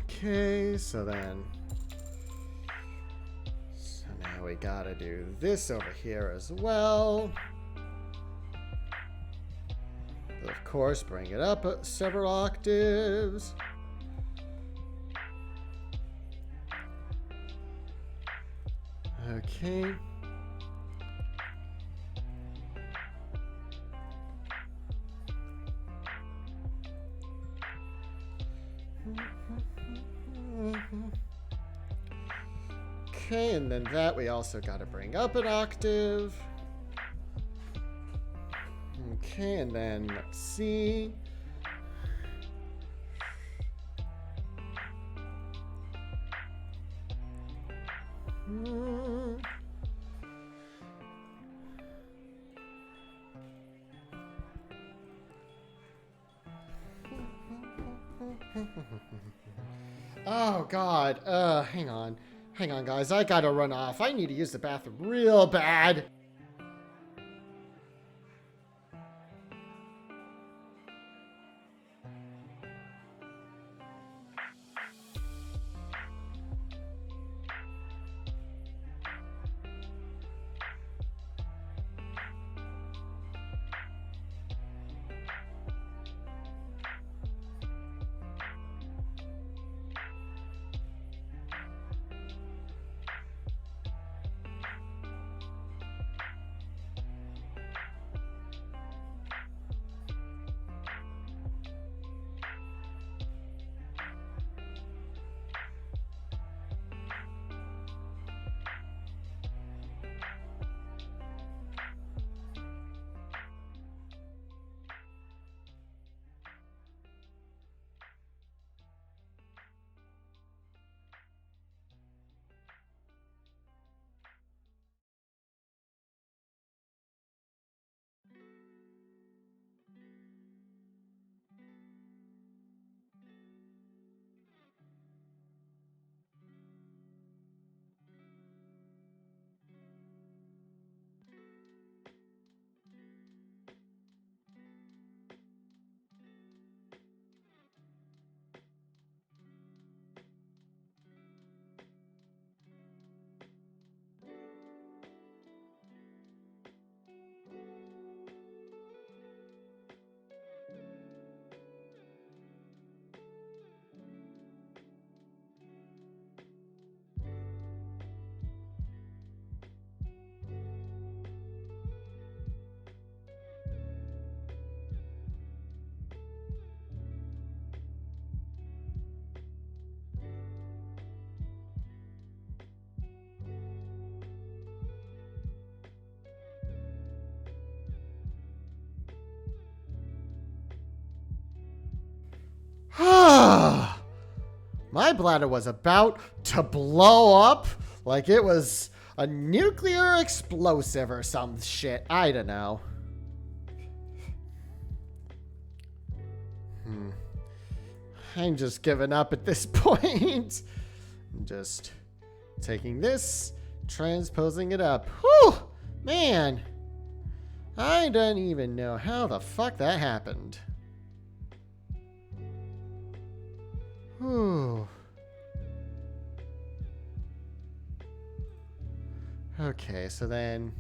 Speaker 1: Okay, so then. So now we gotta do this over here as well. Of course, bring it up several octaves. Okay. Okay, and then that we also got to bring up an octave. Okay, and then let's see. Oh, God. Hang on. Hang on, guys. I gotta run off. I need to use the bathroom real bad. My bladder was about to blow up like it was a nuclear explosive or some shit. I don't know. I'm just giving up at this point. I'm just taking this, transposing it up. Whew! Man. I don't even know how the fuck that happened. Whew. Okay, so then...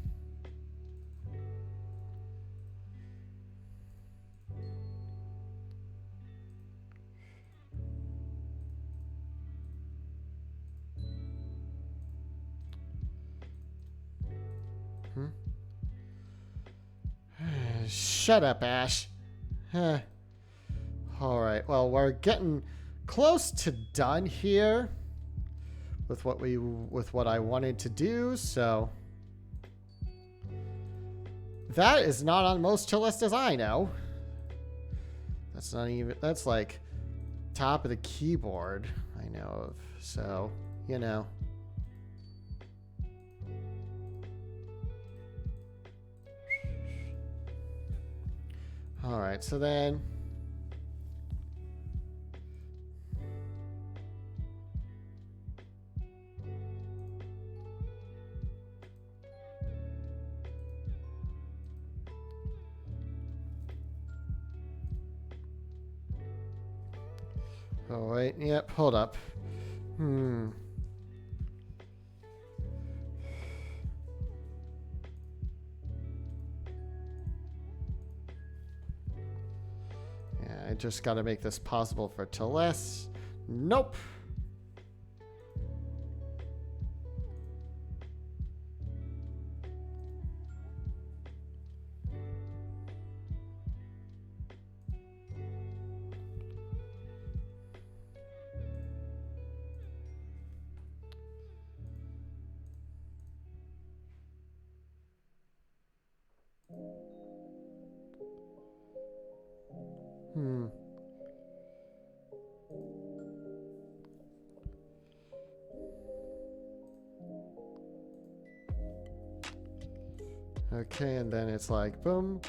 Speaker 1: Shut up, Ash. Huh. Alright, well, we're getting close to done here with what I wanted to do, so that is not on most chill lists as I know. That's not even, that's like top of the keyboard I know of, so, you know. Alright, so then... Oh, wait, yep, hold up. I just got to make this possible for Teles. Nope. Okay, and then it's like, boom.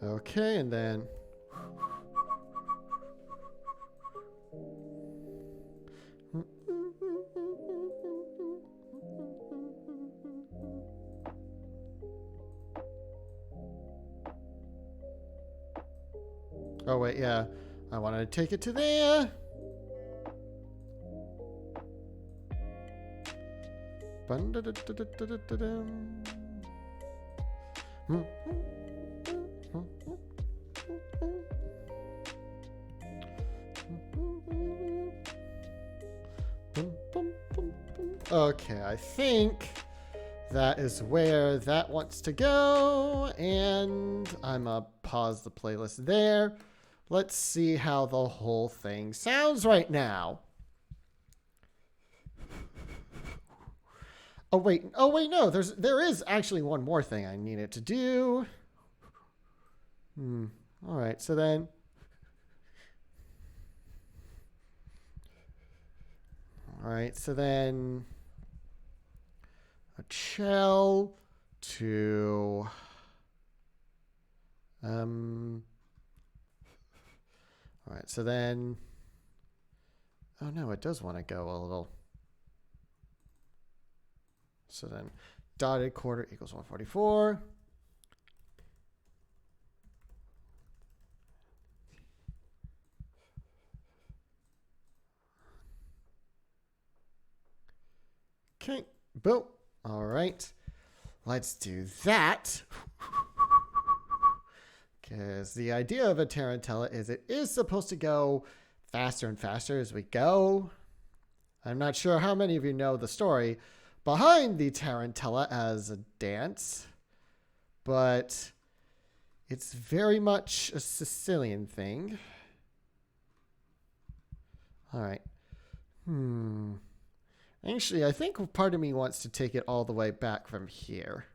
Speaker 1: Okay, and then oh wait, yeah. I wanted to take it to there. Okay, I think that is where that wants to go, and I'm gonna pause the playlist there. Let's see how the whole thing sounds right now. Oh wait, no, there is actually one more thing I needed to do. All right, so then a shell, to all right, so then oh no, it does want to go a little. So then dotted quarter equals 144. Okay, boom. All right, let's do that. Because the idea of a tarantella is it is supposed to go faster and faster as we go. I'm not sure how many of you know the story behind the tarantella as a dance, but it's very much a Sicilian thing. All right. Actually, I think part of me wants to take it all the way back from here.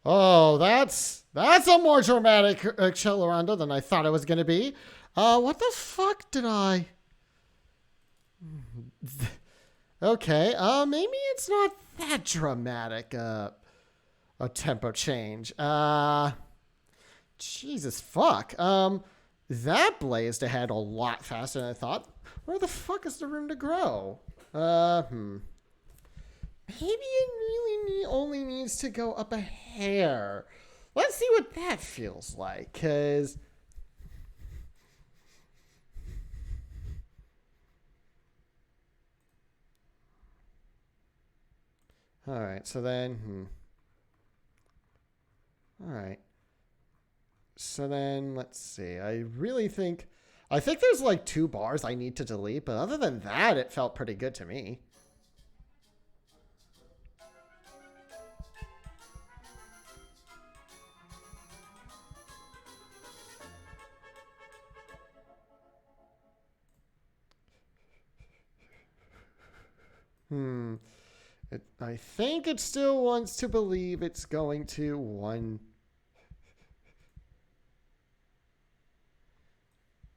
Speaker 1: Oh, that's a more dramatic accelerando than I thought it was going to be. What the fuck did I? Okay, maybe it's not that dramatic. A tempo change. Jesus fuck. That blazed ahead a lot faster than I thought. Where the fuck is the room to grow? Maybe it really only needs to go up a hair. Let's see what that feels like, because... Alright, so then... Alright. So then, let's see. I think there's like 2 bars I need to delete, but other than that, it felt pretty good to me. I think it still wants to believe it's going to 1.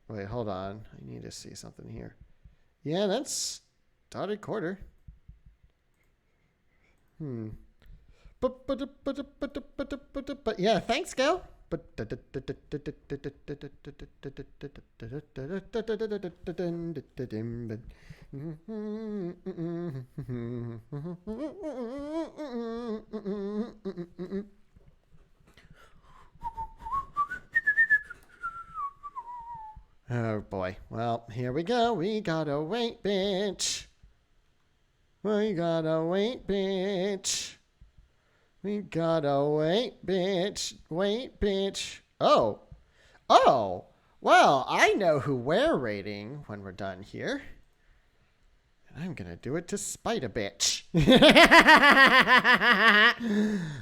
Speaker 1: Wait, hold on. I need to see something here. Yeah, that's dotted quarter. But yeah, thanks, Gal. Oh boy. Well, here we go. We gotta wait, bitch. We gotta wait, bitch. We gotta wait, bitch. Wait, bitch. Oh. Oh. Well, I know who we're rating when we're done here. I'm gonna do it to spite a bitch.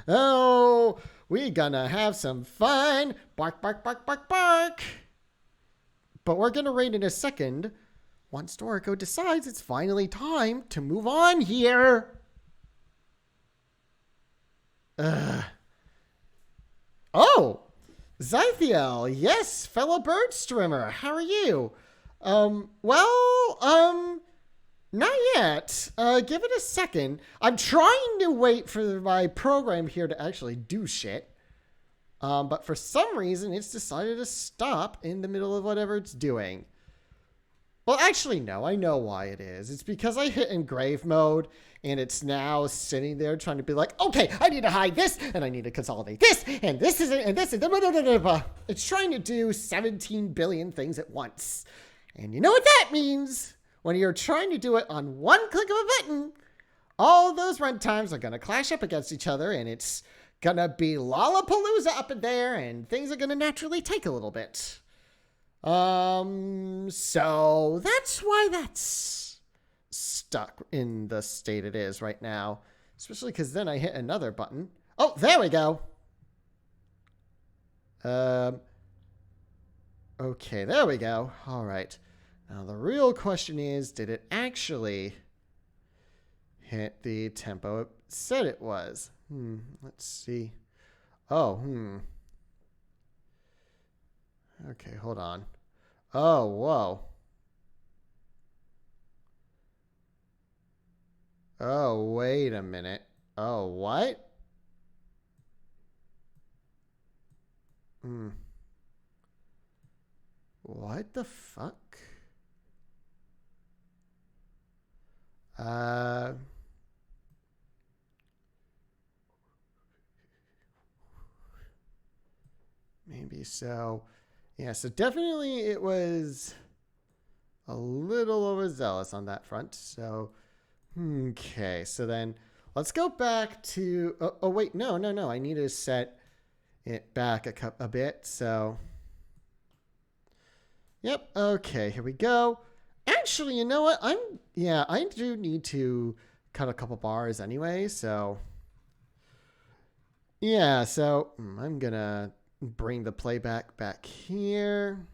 Speaker 1: Oh, we gonna have some fun. Bark, bark, bark, bark, bark. But we're gonna raid in a second once Dorico decides it's finally time to move on here. Oh, Zythiel, yes, fellow bird streamer, how are you? Not yet. Give it a second. I'm trying to wait for my program here to actually do shit. But for some reason, it's decided to stop in the middle of whatever it's doing. Well, actually, no, I know why it is. It's because I hit engrave mode, and it's now sitting there trying to be like, okay, I need to hide this, and I need to consolidate this, and this is it, and this, and blah, blah, blah, blah, blah. It's trying to do 17 billion things at once. And you know what that means? When you're trying to do it on one click of a button, all of those runtimes are going to clash up against each other, and it's going to be Lollapalooza up in there, and things are going to naturally take a little bit. So that's why that's stuck in the state it is right now. Especially because then I hit another button. Oh, there we go. Okay, there we go. All right. Now the real question is, did it actually hit the tempo it said it was? Let's see. Oh, Okay, hold on. Oh, whoa. Oh, wait a minute. Oh, what? What the fuck? Maybe so. Yeah, so definitely it was a little overzealous on that front. So, okay. So then let's go back to... Oh wait, no. I need to set it back a bit. So, yep. Okay, here we go. Actually, you know what? I do need to cut a couple bars anyway. So, yeah. So I'm going to bring the playback back here.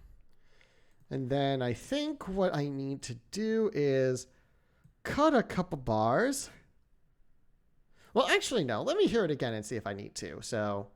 Speaker 1: And then I think what I need to do is cut a couple bars. Well, actually, no. Let me hear it again and see if I need to. So...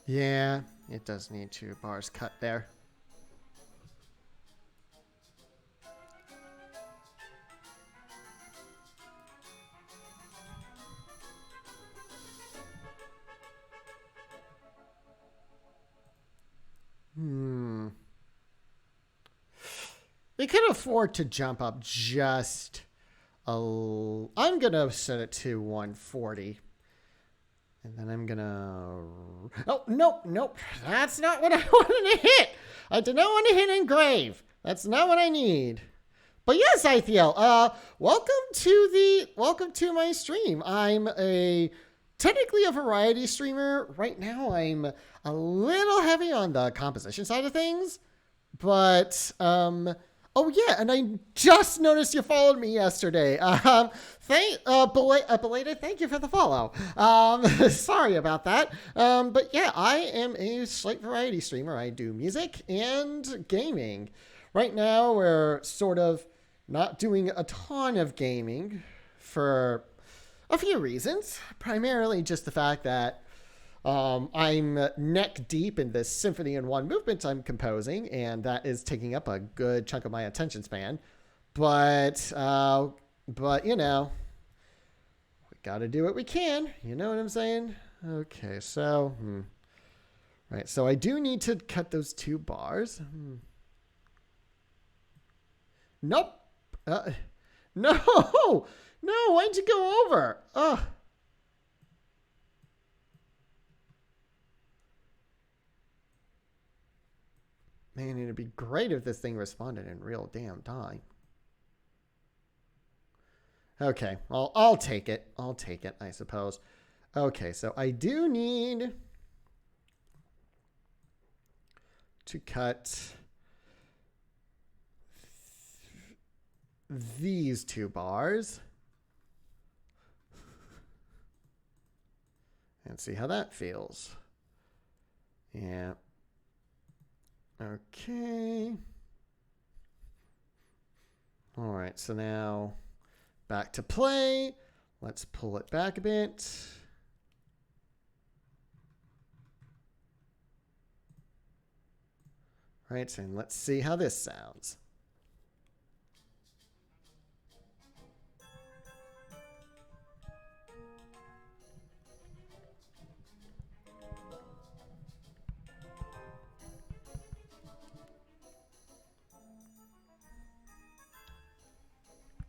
Speaker 1: yeah, it does need 2 bars cut there. They could afford to jump up just a... I'm going to set it to 140. And then I'm gonna... Oh, nope. That's not what I wanted to hit. I did not want to hit engrave. That's not what I need. But yes, Ithiel, welcome to my stream. I'm technically a variety streamer. Right now, I'm a little heavy on the composition side of things. But Oh yeah, and I just noticed you followed me yesterday. Belated, thank you for the follow. Sorry about that. But yeah, I am a slight variety streamer. I do music and gaming. Right now, we're sort of not doing a ton of gaming for a few reasons. Primarily just the fact that I'm neck deep in this Symphony in one movement I'm composing, and that is taking up a good chunk of my attention span. But you know, we gotta do what we can. You know what I'm saying? Okay, so, right, so I do need to cut those 2 bars. Nope. No, why'd you go over? Ugh. Man, it'd be great if this thing responded in real damn time. Okay, I'll take it. I'll take it, I suppose. Okay, so I do need to cut these 2 bars. And see how that feels. Yeah. Okay. All right, so now back to play. Let's pull it back a bit. All right, and let's see how this sounds.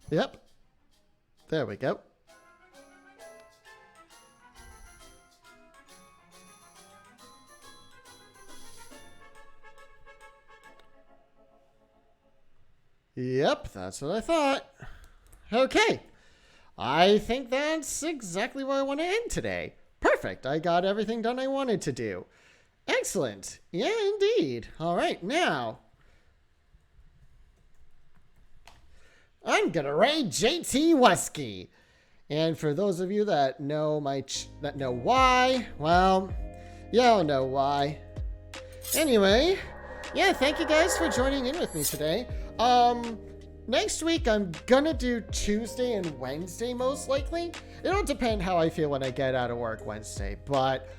Speaker 1: Yep. There we go. Yep, that's what I thought. Okay. I think that's exactly where I want to end today. Perfect. I got everything done I wanted to do. Excellent. Yeah, indeed. All right, now I'm gonna raid JT Wesky. And for those of you that know know why, well, y'all know why. Anyway, yeah, thank you guys for joining in with me today. Next week I'm gonna do Tuesday and Wednesday most likely. It'll depend how I feel when I get out of work Wednesday, but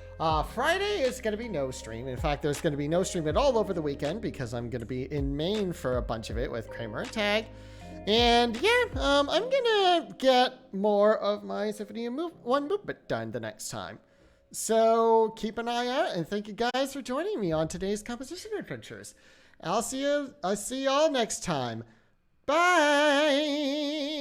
Speaker 1: Friday is going to be no stream. In fact, there's going to be no stream at all over the weekend because I'm going to be in Maine for a bunch of it with Kramer and Tag. And yeah, I'm going to get more of my Symphony in one movement done the next time. So keep an eye out, and thank you guys for joining me on today's composition adventures. I'll see y'all next time. Bye!